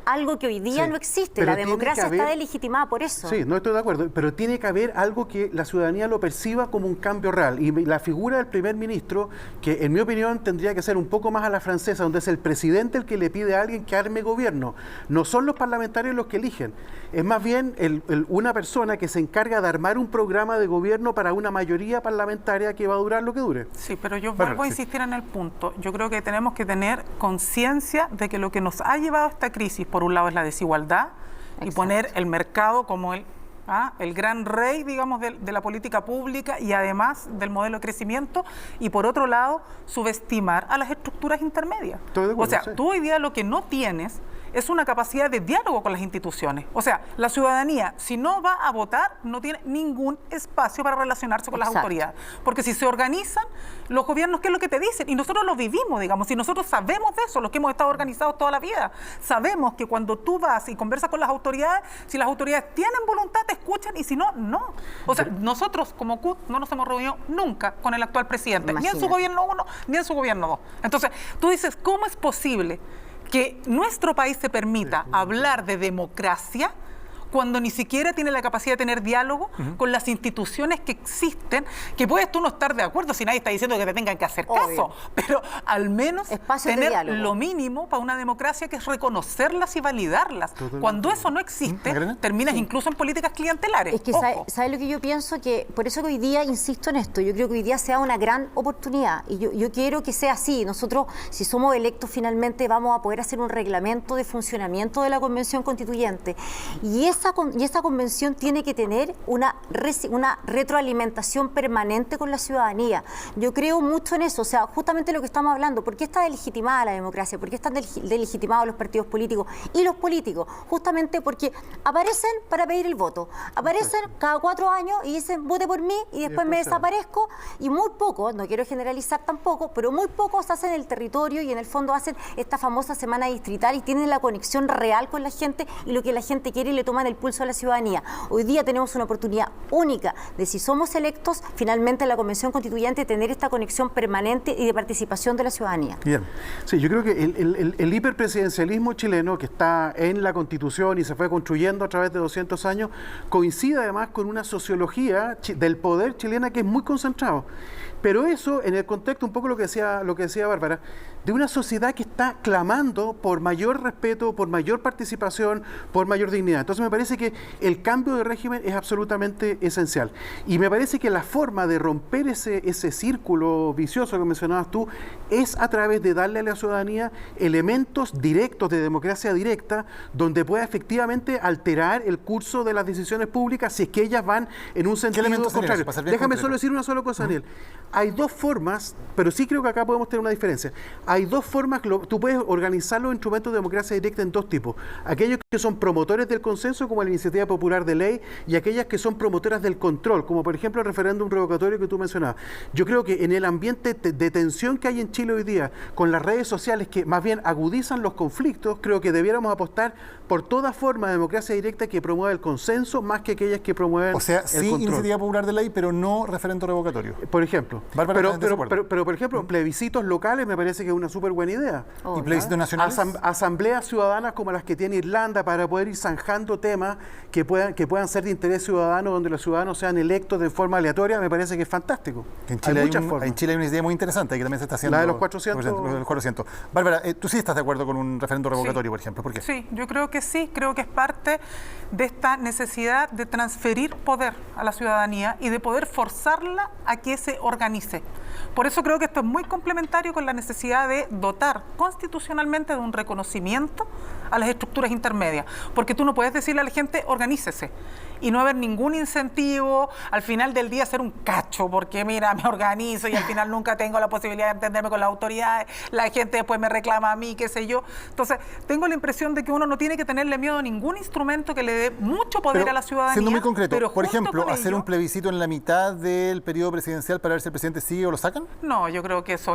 algo que hoy día no existe. La democracia está delegitimada por eso. Sí, no estoy de acuerdo, pero tiene que haber algo que la ciudadanía lo perciba como un cambio real. Y la figura del primer ministro, que en mi opinión tendría que ser un poco más a la francesa, donde es el presidente el que le pide a alguien que arme gobierno. No son los parlamentarios los que eligen. Es más bien una persona que se encarga de armar un programa de gobierno para una mayoría parlamentaria que va a durar lo que dure. Sí, pero yo vuelvo a insistir en el punto. Yo creo que tenemos que tener conciencia de que lo que nos ha llevado a esta crisis, por un lado, es la desigualdad. Exacto. Y poner el mercado como el gran rey, digamos, de la política pública y además del modelo de crecimiento, y por otro lado, subestimar a las estructuras intermedias. O sea, tú hoy día lo que no tienes es una capacidad de diálogo con las instituciones. O sea, la ciudadanía, si no va a votar, no tiene ningún espacio para relacionarse con las autoridades. Porque si se organizan, los gobiernos, ¿qué es lo que te dicen? Y nosotros lo vivimos, digamos, y nosotros sabemos de eso, los que hemos estado organizados toda la vida. Sabemos que cuando tú vas y conversas con las autoridades, si las autoridades tienen voluntad, te escuchan, y si no, no. O sea, nosotros como CUT no nos hemos reunido nunca con el actual presidente, ni en su gobierno 1, ni en su gobierno 2. Entonces, tú dices, ¿cómo es posible que nuestro país se permita hablar de democracia cuando ni siquiera tiene la capacidad de tener diálogo con las instituciones que existen, que puedes tú no estar de acuerdo si nadie está diciendo que te tengan que hacer caso, pero al menos tener lo mínimo para una democracia, que es reconocerlas y validarlas? Cuando eso no existe, terminas incluso en políticas clientelares. Es que ¿sabe lo que yo pienso? Que por eso que hoy día insisto en esto, yo creo que hoy día sea una gran oportunidad, y yo quiero que sea así. Nosotros, si somos electos, finalmente vamos a poder hacer un reglamento de funcionamiento de la Convención Constituyente, y esa convención tiene que tener una retroalimentación permanente con la ciudadanía. Yo creo mucho en eso, o sea, justamente lo que estamos hablando. ¿Por qué está delegitimada la democracia? ¿Por qué están delegitimados los partidos políticos y los políticos? Justamente porque aparecen para pedir el voto, aparecen cada 4 años y dicen vote por mí, y después me desaparezco, y muy pocos, no quiero generalizar tampoco, pero muy pocos hacen el territorio y en el fondo hacen esta famosa semana distrital y tienen la conexión real con la gente y lo que la gente quiere, y le toman el pulso a la ciudadanía. Hoy día tenemos una oportunidad única de, si somos electos, finalmente en la Convención Constituyente, tener esta conexión permanente y de participación de la ciudadanía. Bien. Sí, yo creo que el hiperpresidencialismo chileno, que está en la Constitución y se fue construyendo a través de 200 años, coincide además con una sociología del poder chilena que es muy concentrado. Pero eso, en el contexto, un poco lo que decía Bárbara, de una sociedad que está clamando por mayor respeto, por mayor participación, por mayor dignidad. Entonces me parece que el cambio de régimen es absolutamente esencial. Y me parece que la forma de romper ese círculo vicioso que mencionabas tú es a través de darle a la ciudadanía elementos directos de democracia directa, donde pueda efectivamente alterar el curso de las decisiones públicas si es que ellas van en un sentido contrario. Déjame solo decir una sola cosa, Daniel. Hay dos formas, pero sí creo que acá podemos tener una diferencia. Hay dos formas, tú puedes organizar los instrumentos de democracia directa en dos tipos. Aquellos que son promotores del consenso, como la iniciativa popular de ley, y aquellas que son promotoras del control, como por ejemplo el referéndum revocatorio que tú mencionabas. Yo creo que en el ambiente de tensión que hay en Chile hoy día, con las redes sociales que más bien agudizan los conflictos, creo que debiéramos apostar por toda forma de democracia directa que promueva el consenso, más que aquellas que promueven el control. O sea, sí, iniciativa popular de ley, pero no referéndum revocatorio. Por ejemplo. instrumento. Bárbara, Pero, ¿estás de acuerdo? por ejemplo, plebiscitos locales me parece que es una súper buena idea. ¿Y plebiscitos nacionales? Asambleas ciudadanas como las que tiene Irlanda para poder ir zanjando temas que puedan ser de interés ciudadano, donde los ciudadanos sean electos de forma aleatoria, me parece que es fantástico. En Chile, hay muchas formas. en Chile hay una idea muy interesante que también se está haciendo. La de los 400. Lo de los 400. Bárbara, ¿tú sí estás de acuerdo con un referendo revocatorio, por ejemplo? ¿Por qué? Sí, yo creo que sí, creo que es parte de esta necesidad de transferir poder a la ciudadanía y de poder forzarla a que se organice. Por eso creo que esto es muy complementario con la necesidad de dotar constitucionalmente de un reconocimiento a las estructuras intermedias, porque tú no puedes decirle a la gente organícese y no haber ningún incentivo, al final del día ser un cacho, porque mira, me organizo y al final nunca tengo la posibilidad de entenderme con las autoridades, la gente después me reclama a mí, qué sé yo. Entonces, tengo la impresión de que uno no tiene que tenerle miedo a ningún instrumento que le dé mucho poder Pero, a la ciudadanía. siendo muy concreto, pero por junto ejemplo, con hacer ello, un plebiscito en la mitad del periodo presidencial para ver si el presidente sigue o lo sacan. No, yo creo que eso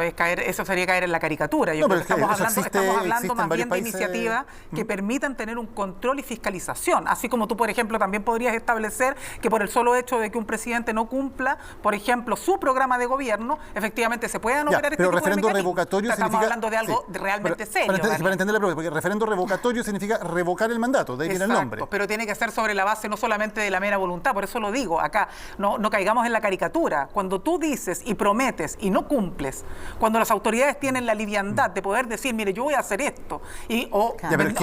sería caer en la caricatura. Yo No, creo que pero estamos hablando existe más en bien de varios países. iniciativas que permitan tener un control y fiscalización. Así como tú, por ejemplo, también podrías establecer que por el solo hecho de que un presidente no cumpla, por ejemplo, su programa de gobierno, efectivamente se puedan operar este pero tipo de referendo mecanismos. revocatorio Estamos significa... hablando de algo realmente serio. Para entender la pregunta, porque referendo revocatorio significa revocar el mandato, de ahí viene el nombre. Pero tiene que ser sobre la base no solamente de la mera voluntad, por eso lo digo, acá no caigamos en la caricatura. Cuando tú dices y prometes y no cumples, cuando las autoridades tienen la liviandad de poder decir, mire, yo voy a hacer esto, o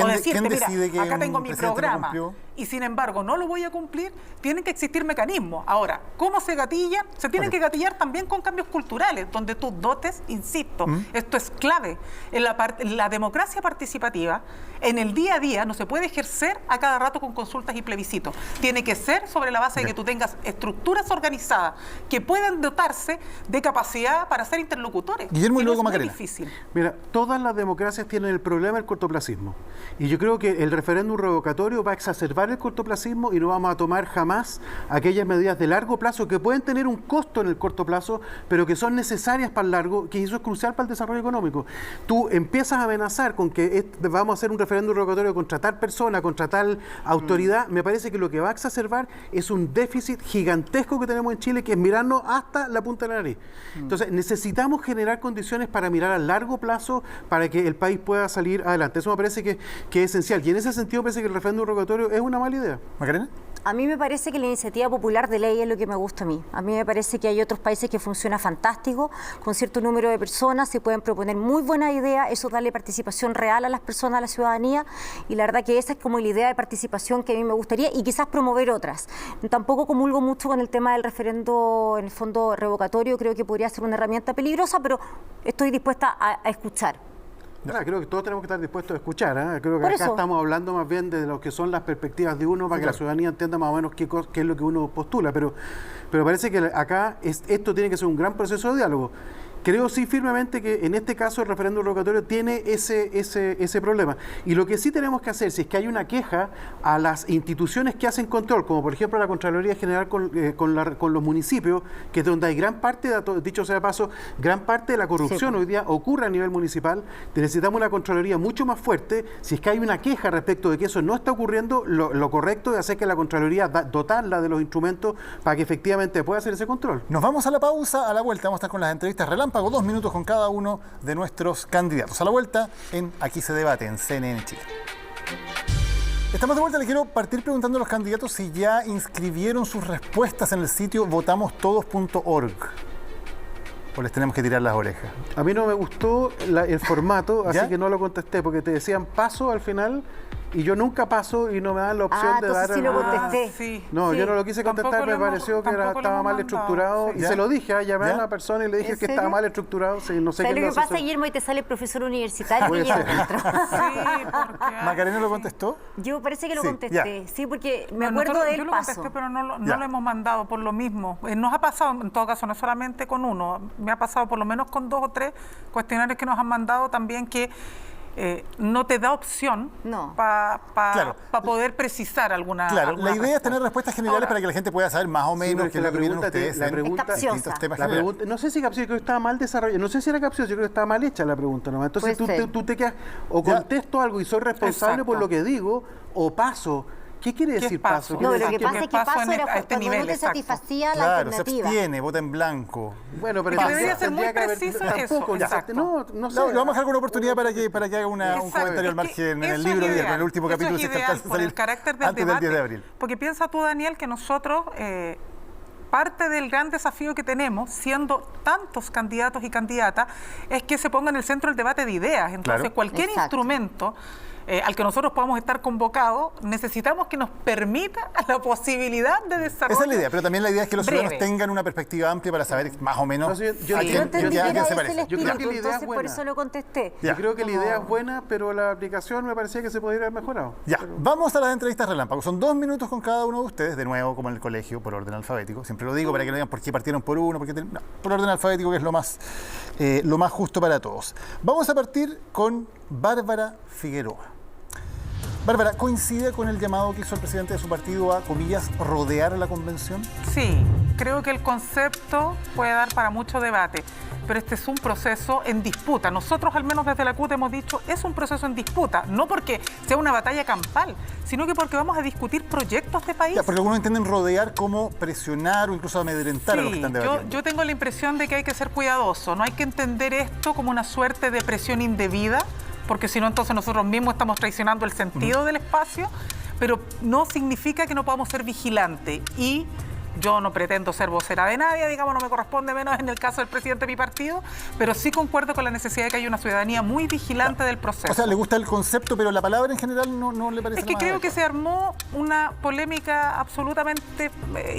decirte, mira, acá tengo mi programa, y sin embargo no lo voy a cumplir, tienen que existir mecanismos. Ahora, ¿cómo se gatillan? Se tienen que gatillar también con cambios culturales, donde tú dotes, insisto, esto es clave, en la democracia participativa, en el día a día no se puede ejercer a cada rato con consultas y plebiscitos. Tiene que ser sobre la base de que tú tengas estructuras organizadas que puedan dotarse de capacidad para ser interlocutores. Guillermo y luego no es muy Macarena. difícil. Mira, todas las democracias tienen el problema del cortoplacismo. Y yo creo que el referéndum revocatorio va a exacerbar el cortoplacismo y no vamos a tomar jamás aquellas medidas de largo plazo que pueden tener un costo en el corto plazo, pero que son necesarias para el largo, que eso es crucial para el desarrollo económico. Tú empiezas a amenazar con que vamos a hacer un referéndum revocatorio contra tal persona, contra tal autoridad, me parece que lo que va a exacerbar es un déficit gigantesco que tenemos en Chile, que es mirarnos hasta la punta de la nariz. Entonces, necesitamos generar condiciones para mirar a largo plazo para que el país pueda salir adelante. Eso me parece que es esencial. Y en ese sentido, parece que el referéndum revocatorio es una mala idea. ¿Macarena? A mí me parece que la iniciativa popular de ley es lo que me gusta a mí. A mí me parece que hay otros países que funciona fantástico, con cierto número de personas, se pueden proponer muy buenas ideas, eso darle participación real a las personas, a la ciudadanía, y la verdad que esa es como la idea de participación que a mí me gustaría, y quizás promover otras. Tampoco comulgo mucho con el tema del referendo, en el fondo revocatorio, creo que podría ser una herramienta peligrosa, pero estoy dispuesta a escuchar. Creo que todos tenemos que estar dispuestos a escuchar. Creo que Por acá eso estamos hablando más bien de lo que son las perspectivas de uno para que la ciudadanía entienda más o menos qué es lo que uno postula. Pero parece que acá esto tiene que ser un gran proceso de diálogo. Creo sí firmemente que en este caso el referéndum revocatorio tiene ese problema. Y lo que sí tenemos que hacer, si es que hay una queja a las instituciones que hacen control, como por ejemplo la Contraloría General con los municipios, que es donde hay gran parte, dicho sea de paso, gran parte de la corrupción hoy día ocurre a nivel municipal, necesitamos una Contraloría mucho más fuerte. Si es que hay una queja respecto de que eso no está ocurriendo, lo correcto es hacer que la Contraloría dotarla de los instrumentos para que efectivamente pueda hacer ese control. Nos vamos a la pausa, a la vuelta vamos a estar con las entrevistas relámpago, 2 minutos con cada uno de nuestros candidatos. A la vuelta en Aquí se debate, en CNN Chile. Estamos de vuelta, les quiero partir preguntando a los candidatos si ya inscribieron sus respuestas en el sitio votamostodos.org. ¿O les tenemos que tirar las orejas? A mí no me gustó el formato, así ¿Ya? que no lo contesté, porque te decían paso al final y yo nunca paso y no me dan la opción de dar sí lo contesté. Sí. No, Sí. yo no lo quise contestar, Tampoco me lo hemos- pareció que tampoco lo estaba hemos mal mandado, estructurado. sí. Y ¿Ya? se lo dije, llamé ¿Ya? a una persona y le dije ¿En que serio? estaba mal estructurado. Sí, no sé ¿Sabes qué lo lo que pasa, hace. Guillermo? Y te sale profesor universitario Puede y ya ser. adentro. Sí, porque... ¿Macarena lo contestó? Yo parece que lo Sí, contesté, sí, porque me No, acuerdo nosotros- del yo lo paso. contesté, pero no Ya. lo hemos mandado por lo mismo. Nos ha pasado, en todo caso, no solamente con uno, me ha pasado por lo menos con 2 o 3 cuestionarios que nos han mandado también que no te da opción No. para Claro. poder precisar alguna. Claro, alguna la idea es respuesta. tener respuestas generales Ahora, para que la gente pueda saber más o Sí, menos pero qué es lo que vienen ustedes la en pregunta- distintos temas La generales. pregunta, no sé si capciosa, creo que estaba mal desarrollada, no sé si era capciosa, yo creo que estaba mal hecha la pregunta nomás. Entonces Puede ser. tú te quedas, o Ya. contesto algo y soy responsable Exacto. por lo que digo, o paso. ¿Qué quiere decir paso? No, lo que Que pasa es que paso paso en era a este cuando nivel, no te exacto. satisfacía la Claro, se alternativa. abstiene, vota en blanco. Bueno, pero Es que debería ser muy tendría que haber- preciso eso, tampoco, exacto. no sé. Le vamos a dejar una oportunidad para que haga un Exacto. comentario al Es margen que en el eso libro es y en ideal. el último Eso capítulo es si es que ideal alcanza a por el salir carácter del antes del 10 de debate. abril. Porque piensa tú, Daniel, que nosotros parte del gran desafío que tenemos, siendo tantos candidatos y candidatas, es que se ponga en el centro el debate de ideas. Entonces, Claro. cualquier Exacto. instrumento al que nosotros podamos estar convocados, necesitamos que nos permita la posibilidad de desarrollo. Esa es la idea, pero también la idea es que los breve. ciudadanos tengan una perspectiva amplia para saber más o menos No, sí, a yo quién- Yo entendí a que quién era se ese el parece. Yo creo que espíritu, la idea es entonces por buena. eso lo contesté. Ya. Yo creo que la idea es buena, pero la aplicación me parecía que se podría haber mejorado. Ya, vamos a las entrevistas relámpago. Son 2 minutos con cada uno de ustedes, de nuevo, como en el colegio, por orden alfabético. Siempre lo digo para que no digan por qué partieron por uno, no, por orden alfabético, que es lo más justo para todos. Vamos a partir con Bárbara Figueroa. Bárbara, ¿coincide con el llamado que hizo el presidente de su partido a, comillas, rodear la convención? Sí, creo que el concepto puede dar para mucho debate, pero este es un proceso en disputa. Nosotros, al menos desde la CUT, hemos dicho es un proceso en disputa, no porque sea una batalla campal, sino que porque vamos a discutir proyectos de país. Ya, porque algunos entienden rodear como presionar o incluso amedrentar a los que están debatiendo. yo tengo la impresión de que hay que ser cuidadoso, no hay que entender esto como una suerte de presión indebida, porque si no, entonces nosotros mismos estamos traicionando el sentido del espacio, pero no significa que no podamos ser vigilantes. Y yo no pretendo ser vocera de nadie, digamos, no me corresponde, menos en el caso del presidente de mi partido, pero sí concuerdo con la necesidad de que haya una ciudadanía muy vigilante del proceso. O sea, le gusta el concepto, pero la palabra en general no le parece Es que la más creo que adecuada. se armó una polémica absolutamente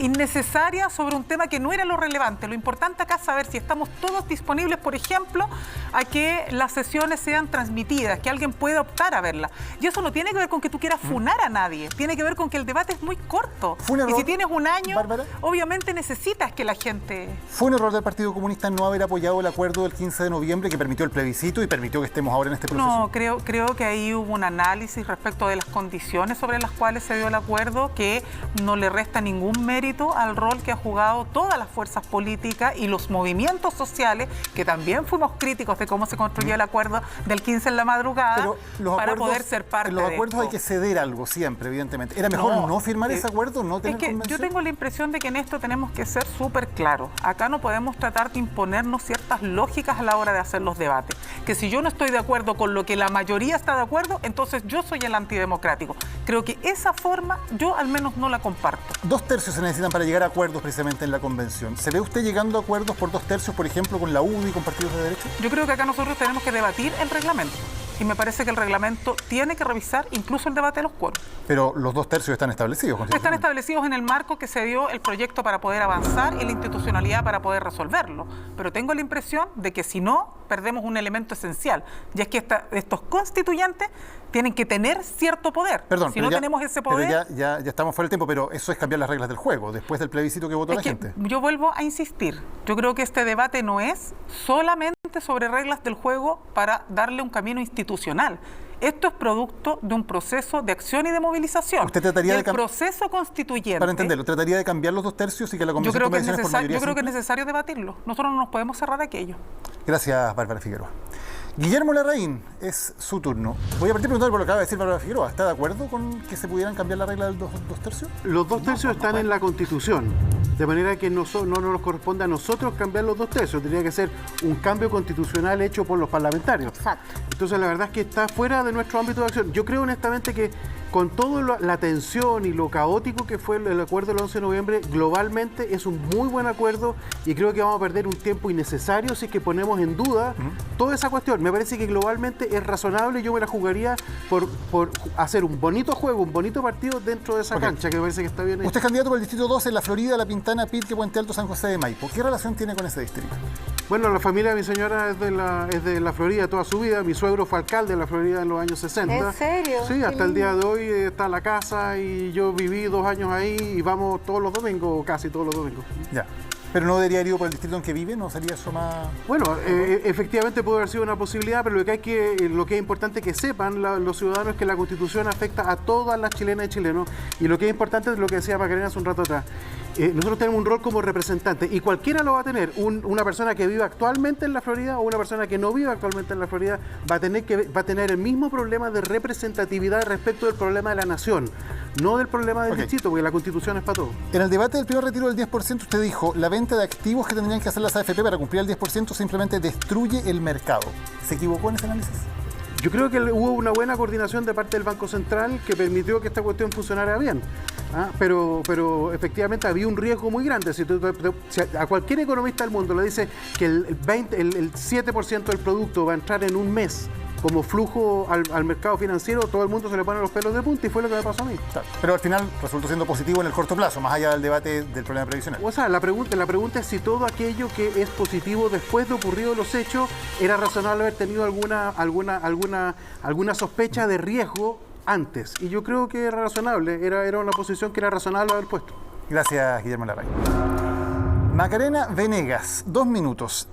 innecesaria sobre un tema que no era lo relevante. Lo importante acá es saber si estamos todos disponibles, por ejemplo, a que las sesiones sean transmitidas, que alguien pueda optar a verlas. Y eso no tiene que ver con que tú quieras funar a nadie, tiene que ver con que el debate es muy corto. ¿Fue un Y error, si tienes un año, Bárbara? obviamente necesitas que la gente... ¿Fue un error del Partido Comunista no haber apoyado el acuerdo del 15 de noviembre que permitió el plebiscito y permitió que estemos ahora en este proceso? No, creo que ahí hubo un análisis respecto de las condiciones sobre las cuales se dio el acuerdo que no le resta ningún mérito al rol que ha jugado todas las fuerzas políticas y los movimientos sociales, que también fuimos críticos de cómo se construyó el acuerdo del 15 en la madrugada, Pero los para acuerdos, poder ser parte en los de acuerdos esto. hay que ceder algo siempre, evidentemente. ¿Era mejor no firmar ese acuerdo, no tener Es que convención? yo tengo la impresión de que en esto tenemos que ser súper claros. Acá no podemos tratar de imponernos ciertas lógicas a la hora de hacer los debates. Que si yo no estoy de acuerdo con lo que la mayoría está de acuerdo, entonces yo soy el antidemocrático. Creo que esa forma yo al menos no la comparto. 2/3 se necesitan para llegar a acuerdos precisamente en la convención. ¿Se ve usted llegando a acuerdos por 2/3, por ejemplo, con la UDI y con partidos de derecha? Yo creo que acá nosotros tenemos que debatir el reglamento. Y me parece que el reglamento tiene que revisar incluso el debate de los quórum. Pero los 2/3 están establecidos. Están constitucionalmente. establecidos en el marco que se dio el proyecto para poder avanzar y la institucionalidad para poder resolverlo. Pero tengo la impresión de que si no, perdemos un elemento esencial. Y es que estos constituyentes tienen que tener cierto poder. Perdón, si pero no ya- tenemos ese poder... Pero ya estamos fuera del tiempo, pero eso es cambiar las reglas del juego, después del plebiscito que votó Es la que gente. yo vuelvo a insistir. Yo creo que este debate no es solamente sobre reglas del juego para darle un camino institucional. Esto es producto de un proceso de acción y de movilización. ¿Usted trataría Y de el cam- proceso constituyente... Para entenderlo, ¿trataría de cambiar los 2/3 y que la Yo convención creo tome que es decisiones por mayoría simple? necesario debatirlo. Nosotros no nos podemos cerrar a aquello. Gracias, Bárbara Figueroa. Guillermo Larraín, es su turno. Voy a partir preguntando por lo que acaba de decir Bárbara Figueroa. ¿Está de acuerdo con que se pudieran cambiar la regla del 2/3? Los 2/3 están en la Constitución, de manera que no nos corresponde a nosotros cambiar los 2/3. Tendría que ser un cambio constitucional hecho por los parlamentarios. Exacto. Entonces la verdad es que está fuera de nuestro ámbito de acción. Yo creo honestamente que con toda la tensión y lo caótico que fue el acuerdo del 11 de noviembre, globalmente es un muy buen acuerdo y creo que vamos a perder un tiempo innecesario si es que ponemos en duda toda esa cuestión. Me parece que globalmente es razonable y yo me la jugaría por hacer un bonito juego, un bonito partido dentro de esa Ok. cancha, que me parece que está bien hecho. Usted es candidato por el Distrito 12 en La Florida, La Pintana, Pirque, Puente Alto, San José de Maipo. ¿Qué relación tiene con ese distrito? Bueno, la familia de mi señora es de la Florida toda su vida. Mi suegro fue alcalde de la Florida en los años 60. ¿En serio? Sí, Qué hasta el día lindo. de hoy está la casa y yo viví 2 años ahí y vamos todos los domingos, o casi todos los domingos. Ya. ¿Pero no debería ir por el distrito en que vive? ¿No sería eso más...? Bueno, efectivamente puede haber sido una posibilidad, pero lo que es importante que sepan los ciudadanos es que la Constitución afecta a todas las chilenas y chilenos. Y lo que es importante es lo que decía Macarena hace un rato atrás. nosotros tenemos un rol como representante y cualquiera lo va a tener. Una persona que vive actualmente en la Florida o una persona que no vive actualmente en la Florida va a tener el mismo problema de representatividad respecto del problema de la nación, no del problema del distrito, porque la Constitución es para todos. En el debate del primer retiro del 10%, usted dijo, la venta de activos que tendrían que hacer las AFP para cumplir el 10% simplemente destruye el mercado. ¿Se equivocó en ese análisis? Yo creo que hubo una buena coordinación de parte del Banco Central que permitió que esta cuestión funcionara bien. Pero efectivamente había un riesgo muy grande. Si a cualquier economista del mundo le dice que el 7% del producto va a entrar en un mes como flujo al mercado financiero, todo el mundo se le pone los pelos de punta y fue lo que me pasó a mí. Claro, pero al final resultó siendo positivo en el corto plazo, más allá del debate del problema previsional. O sea, la pregunta es si todo aquello que es positivo después de ocurridos los hechos era razonable haber tenido alguna sospecha de riesgo antes. Y yo creo que era razonable, era una posición que era razonable haber puesto. Gracias, Guillermo Larraín. Macarena Venegas, 2 minutos.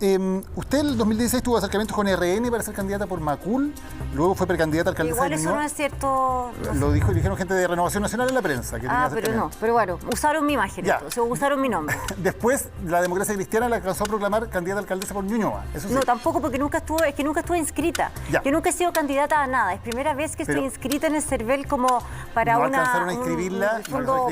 Usted en el 2016 tuvo acercamientos con RN para ser candidata por Macul, luego fue precandidata a alcaldesa de Igual eso Ñuñoa. no es cierto. Lo dijeron gente de Renovación Nacional en la prensa. Que Pero no, pero bueno, usaron mi imagen, entonces, usaron mi nombre. Después, la Democracia Cristiana la alcanzó a proclamar candidata a alcaldesa por Ñuñoa. Eso sí. No, tampoco, porque nunca estuve inscrita. Ya. Yo nunca he sido candidata a nada. Es primera vez que estoy inscrita en el CERVEL como para no alcanzaron a inscribirla,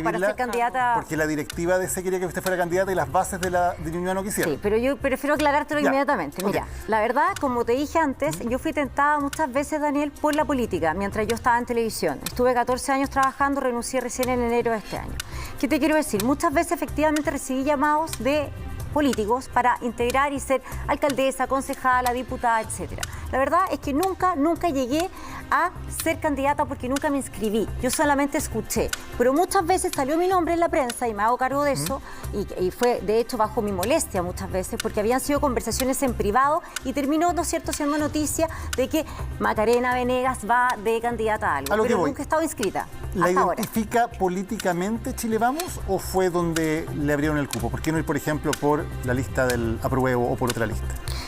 para ser candidata. Porque la directiva de ese quería que usted fuera candidata y las bases de Ñuñoa no quisieron. Sí, pero yo prefiero aclarártelo inmediatamente. Mira, la verdad, como te dije antes, yo fui tentada muchas veces, Daniel, por la política, mientras yo estaba en televisión. Estuve 14 años trabajando, renuncié recién en enero de este año. ¿Qué te quiero decir? Muchas veces efectivamente recibí llamados de políticos para integrar y ser alcaldesa, concejala, diputada, etcétera. La verdad es que nunca llegué a ser candidata porque nunca me inscribí. Yo solamente escuché. Pero muchas veces salió mi nombre en la prensa y me hago cargo de eso. Y fue, de hecho, bajo mi molestia muchas veces porque habían sido conversaciones en privado y terminó, ¿no es cierto?, siendo noticia de que Macarena Venegas va de candidata a algo. Pero nunca he estado inscrita. ¿La hasta identifica ahora políticamente Chile Vamos o fue donde le abrieron el cupo? ¿Por qué no ir, por ejemplo, por la lista del apruebo o por otra lista?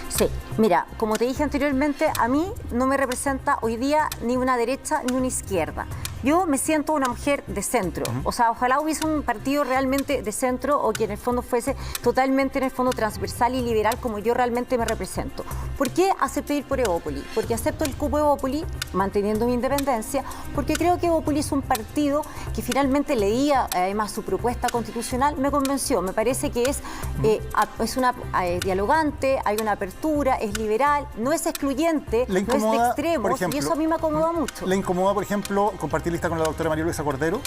Sí, mira, como te dije anteriormente, a mí no me representa hoy día ni una derecha ni una izquierda. Yo me siento una mujer de centro. O sea, ojalá hubiese un partido realmente de centro o que en el fondo fuese totalmente, en el fondo, transversal y liberal como yo realmente me represento. ¿Por qué acepté ir por Evópoli? Porque acepto el cupo de Evópoli, manteniendo mi independencia, porque creo que Evópoli es un partido que finalmente leía además su propuesta constitucional, me convenció. Me parece que es una dialogante, hay una apertura, es liberal, no es excluyente, no es de extremos, y eso a mí me acomoda mucho. ¿Le incomoda, por ejemplo, compartir lista con la doctora María Luisa Cordero?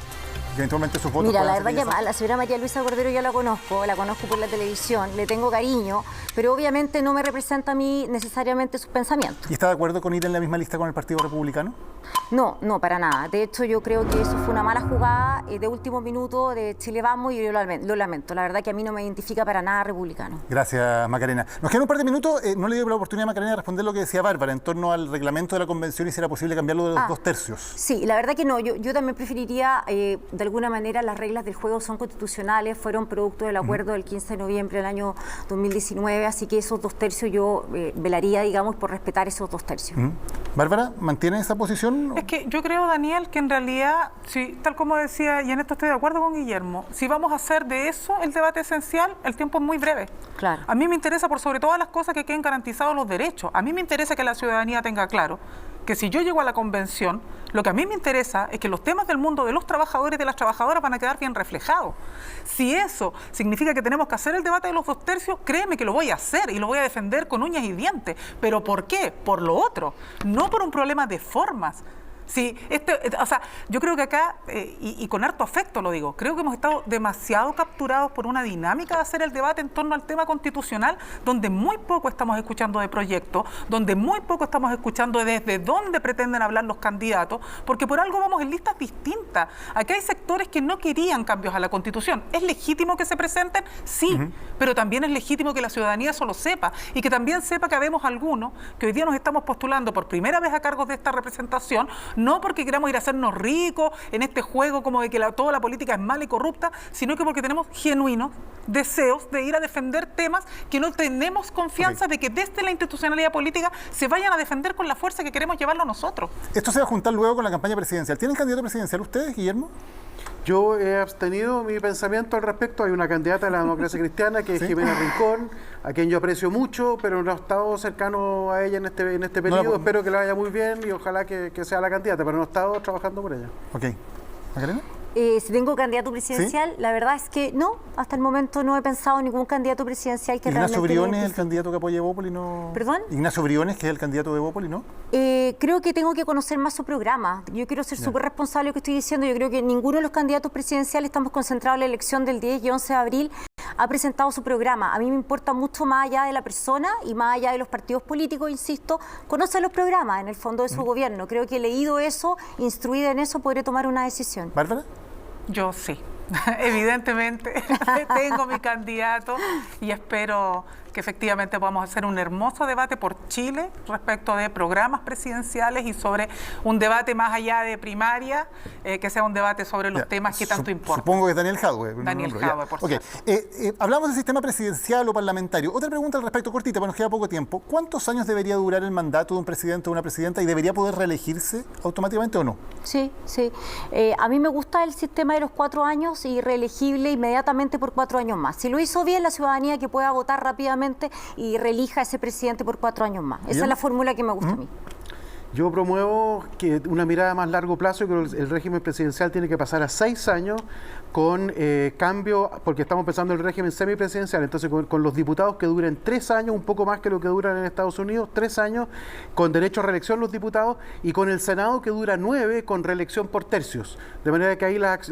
Que eventualmente sus votos. Mira, la verdad que a la señora María Luisa Cordero yo la conozco por la televisión, le tengo cariño, pero obviamente no me representa a mí necesariamente sus pensamientos. ¿Y está de acuerdo con ir en la misma lista con el Partido Republicano? No, para nada. De hecho, yo creo que eso fue una mala jugada de último minuto de Chile Vamos y yo lo lamento. La verdad que a mí no me identifica para nada republicano. Gracias, Macarena. Nos quedan un par de minutos. No le dio la oportunidad a Macarena de responder lo que decía Bárbara en torno al reglamento de la convención y si era posible cambiarlo de los 2 tercios. Sí, la verdad que no. Yo también preferiría, de alguna manera, las reglas del juego son constitucionales, fueron producto del acuerdo del 15 de noviembre del año 2019, así que esos 2 tercios yo velaría, digamos, por respetar esos 2 tercios. Bárbara, ¿mantiene esa posición? Es que yo creo, Daniel, que en realidad, sí, tal como decía, y en esto estoy de acuerdo con Guillermo, si vamos a hacer de eso el debate esencial, el tiempo es muy breve. Claro. A mí me interesa, por sobre todas las cosas, que queden garantizados los derechos. A mí me interesa que la ciudadanía tenga claro que si yo llego a la convención, lo que a mí me interesa es que los temas del mundo de los trabajadores y de las trabajadoras van a quedar bien reflejados. Si eso significa que tenemos que hacer el debate de los 2 tercios, créeme que lo voy a hacer y lo voy a defender con uñas y dientes. ¿Pero por qué? Por lo otro, no por un problema de formas. Sí, yo creo que acá, y con harto afecto lo digo, creo que hemos estado demasiado capturados por una dinámica de hacer el debate en torno al tema constitucional, donde muy poco estamos escuchando de proyectos, donde muy poco estamos escuchando desde dónde pretenden hablar los candidatos, porque por algo vamos en listas distintas. Aquí hay sectores que no querían cambios a la Constitución. ¿Es legítimo que se presenten? Sí, pero también es legítimo que la ciudadanía eso lo sepa, y que también sepa que habemos algunos que hoy día nos estamos postulando por primera vez a cargos de esta representación, no porque queramos ir a hacernos ricos en este juego como de que toda la política es mala y corrupta, sino que porque tenemos genuinos deseos de ir a defender temas que no tenemos confianza de que desde la institucionalidad política se vayan a defender con la fuerza que queremos llevarlo nosotros. Esto se va a juntar luego con la campaña presidencial. ¿Tienen candidato presidencial ustedes, Guillermo? Yo he abstenido mi pensamiento al respecto. Hay una candidata de la democracia cristiana que es Jimena Rincón, a quien yo aprecio mucho, pero no he estado cercano a ella en este periodo. Espero que le vaya muy bien y ojalá que sea la candidata, pero no he estado trabajando por ella. Ok. ¿Macarena? Si tengo candidato presidencial, la verdad es que no, hasta el momento no he pensado en ningún candidato presidencial que Ignacio realmente... Briones es el candidato que apoya Evópoli, ¿no? ¿Perdón? Ignacio Briones, que es el candidato de Evópoli, ¿no? Creo que tengo que conocer más su programa. Yo quiero ser súper responsable de lo que estoy diciendo. Yo creo que ninguno de los candidatos presidenciales, estamos concentrados en la elección del 10 y 11 de abril, ha presentado su programa. A mí me importa mucho más allá de la persona y más allá de los partidos políticos, insisto, conoce los programas en el fondo de su gobierno. Creo que leído eso, instruida en eso, podré tomar una decisión. ¿Bárbara? Yo sí, evidentemente tengo mi candidato y espero que efectivamente podamos hacer un hermoso debate por Chile respecto de programas presidenciales y sobre un debate más allá de primaria, que sea un debate sobre los temas que tanto importan. Supongo que es Daniel Jadwe. Daniel Jadwe, por supuesto. Hablamos del sistema presidencial o parlamentario. Otra pregunta al respecto, cortita, porque nos queda poco tiempo. ¿Cuántos años debería durar el mandato de un presidente o una presidenta y debería poder reelegirse automáticamente o no? Sí. A mí me gusta el sistema de los 4 años y reelegible inmediatamente por 4 años más. Si lo hizo bien, la ciudadanía que pueda votar rápidamente y reelija a ese presidente por 4 años más. Esa es la fórmula que me gusta a mí. Yo promuevo que una mirada a más largo plazo, que el régimen presidencial tiene que pasar a 6 años con cambio, porque estamos pensando en el régimen semipresidencial, entonces con los diputados que duren 3 años, un poco más que lo que duran en Estados Unidos, 3 años, con derecho a reelección los diputados, y con el Senado que dura 9, con reelección por tercios. De manera que ahí las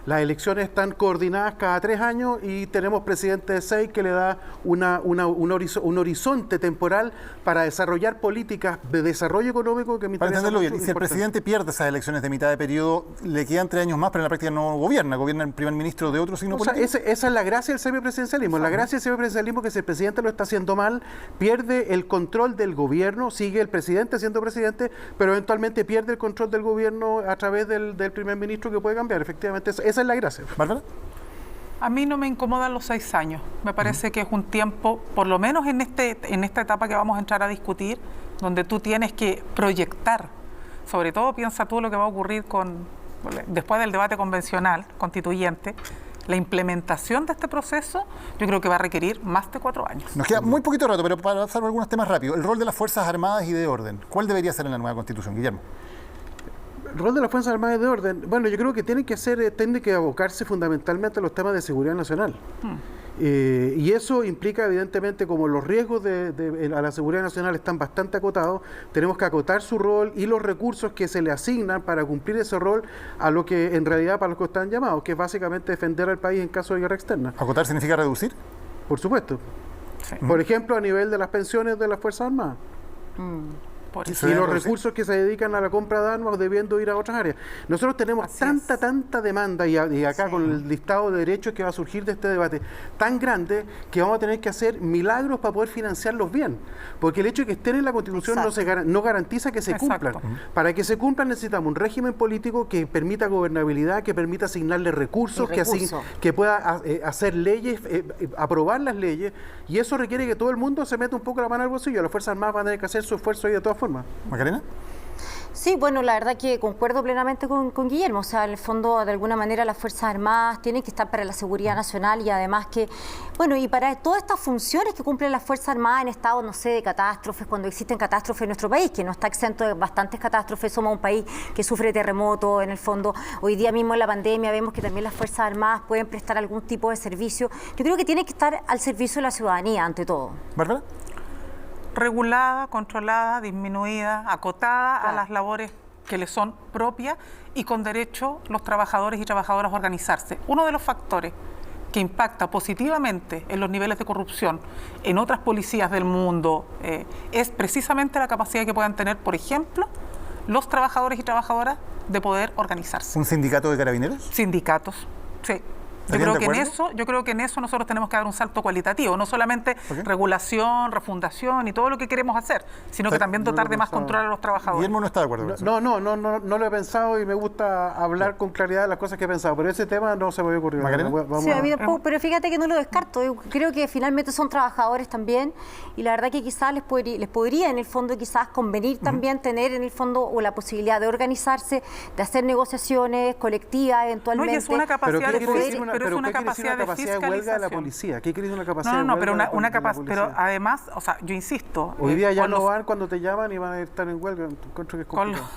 elecciones están coordinadas cada 3 años y tenemos presidente de 6 que le da un horizonte temporal para desarrollar políticas de desarrollo económico que me para interesa. entenderlo bien, si el presidente pierde esas elecciones de mitad de periodo, le quedan 3 años más, pero en la práctica no gobierna el primer ministro de otro signo político. Esa es la gracia del semipresidencialismo. La gracia del semipresidencialismo es que si el presidente lo está haciendo mal, pierde el control del gobierno, sigue el presidente siendo presidente, pero eventualmente pierde el control del gobierno a través del primer ministro, que puede cambiar. Efectivamente, esa es la gracia. ¿Bárbara? A mí no me incomodan los 6 años. Me parece que es un tiempo, por lo menos en esta etapa que vamos a entrar a discutir, donde tú tienes que proyectar. Sobre todo piensa tú lo que va a ocurrir después del debate convencional, constituyente. La implementación de este proceso, yo creo que va a requerir más de 4 años. Nos queda muy poquito rato, pero para pasar algunos temas rápidos. El rol de las Fuerzas Armadas y de Orden. ¿Cuál debería ser en la nueva Constitución, Guillermo? El rol de las Fuerzas Armadas y de Orden, bueno, yo creo que tiene que abocarse fundamentalmente a los temas de seguridad nacional. Y eso implica, evidentemente, como los riesgos a la seguridad nacional están bastante acotados, tenemos que acotar su rol y los recursos que se le asignan para cumplir ese rol a lo que en realidad para los que están llamados, que es básicamente defender al país en caso de guerra externa. ¿Acotar significa reducir? Por supuesto. Sí. Por ejemplo, a nivel de las pensiones de las Fuerzas Armadas. Y los recursos que se dedican a la compra de armas debiendo ir a otras áreas. Nosotros tenemos tanta demanda y acá con el listado de derechos que va a surgir de este debate tan grande que vamos a tener que hacer milagros para poder financiarlos bien. Porque el hecho de que estén en la Constitución no garantiza que se cumplan. Para que se cumplan necesitamos un régimen político que permita gobernabilidad, que permita asignarle recursos, que pueda hacer leyes, aprobar las leyes, y eso requiere que todo el mundo se meta un poco la mano al bolsillo. Las Fuerzas Armadas van a tener que hacer su esfuerzo ahí de todas formas. ¿Macarena? Sí, bueno, la verdad que concuerdo plenamente con Guillermo. O sea, en el fondo, de alguna manera, las Fuerzas Armadas tienen que estar para la seguridad nacional y además que, bueno, y para todas estas funciones que cumplen las Fuerzas Armadas en estado, no sé, de catástrofes, cuando existen catástrofes en nuestro país, que no está exento de bastantes catástrofes, somos un país que sufre terremotos, en el fondo, hoy día mismo en la pandemia vemos que también las Fuerzas Armadas pueden prestar algún tipo de servicio. Yo creo que tiene que estar al servicio de la ciudadanía, ante todo. ¿Bárbara? Regulada, controlada, disminuida, acotada a las labores que le son propias y con derecho los trabajadores y trabajadoras a organizarse. Uno de los factores que impacta positivamente en los niveles de corrupción en otras policías del mundo es precisamente la capacidad que puedan tener, por ejemplo, los trabajadores y trabajadoras de poder organizarse. ¿Un sindicato de carabineros? Sindicatos, sí. ¿Estarían de acuerdo? Yo creo que en eso nosotros tenemos que dar un salto cualitativo, no solamente regulación, refundación y todo lo que queremos hacer, sino que también dotar de más control a los trabajadores. Guillermo no está de acuerdo con eso. No lo he pensado y me gusta hablar con claridad de las cosas que he pensado, pero ese tema no se me había ocurrido. ¿Macarena? Sí, a mí tampoco, pero fíjate que no lo descarto. Yo creo que finalmente son trabajadores también y la verdad que quizás les podría en el fondo quizás convenir también tener en el fondo o la posibilidad de organizarse, de hacer negociaciones colectivas eventualmente. No, y es una capacidad de fiscalización. Huelga de la policía? ¿Qué quiere decir una capacidad de huelga pero de la policía? pero además, o sea, yo insisto. Hoy día ya no van cuando te llaman y van a estar en huelga. Encuentro que es complicado.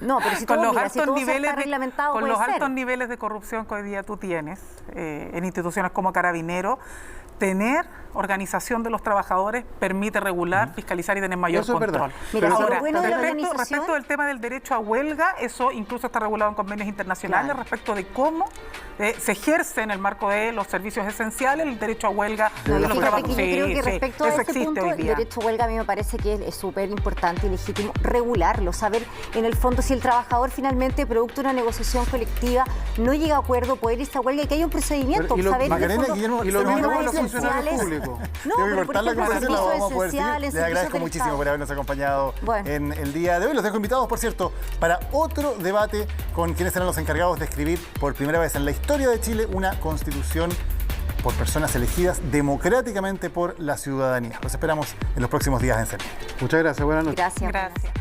No, pero si con todo, los mira, si altos todo niveles está reglamentado, con puede los ser. altos niveles de corrupción que hoy día tú tienes en instituciones como Carabineros, tener organización de los trabajadores permite regular, fiscalizar y tener mayor Eso es control. verdad. Mira, Ahora, lo bueno de la organización... respecto del tema del derecho a huelga, eso incluso está regulado en convenios internacionales respecto de cómo se ejerce en el marco de los servicios esenciales el derecho a huelga de los trabajadores. Yo creo que respecto a eso ese existe punto, hoy el día. derecho a huelga a mí me parece que es súper importante y legítimo regularlo, saber en el fondo si el trabajador finalmente, producto de una negociación colectiva, no llega a acuerdo, poder irse a huelga y que haya un procedimiento. Saber Macarena, Guillermo, y lo mismo con los temas funcionarios esenciales. públicos. No, Tengo que pero cortar la por ejemplo, conversación, la vamos a poder seguir. esenciales, Les agradezco servicios muchísimo del por habernos acompañado Bueno. en el día de hoy. Los dejo invitados, por cierto, para otro debate con quienes serán los encargados de escribir por primera vez en la historia de Chile una constitución por personas elegidas democráticamente por la ciudadanía. Los esperamos en los próximos días en serio. Muchas gracias, buenas noches. Gracias. Gracias.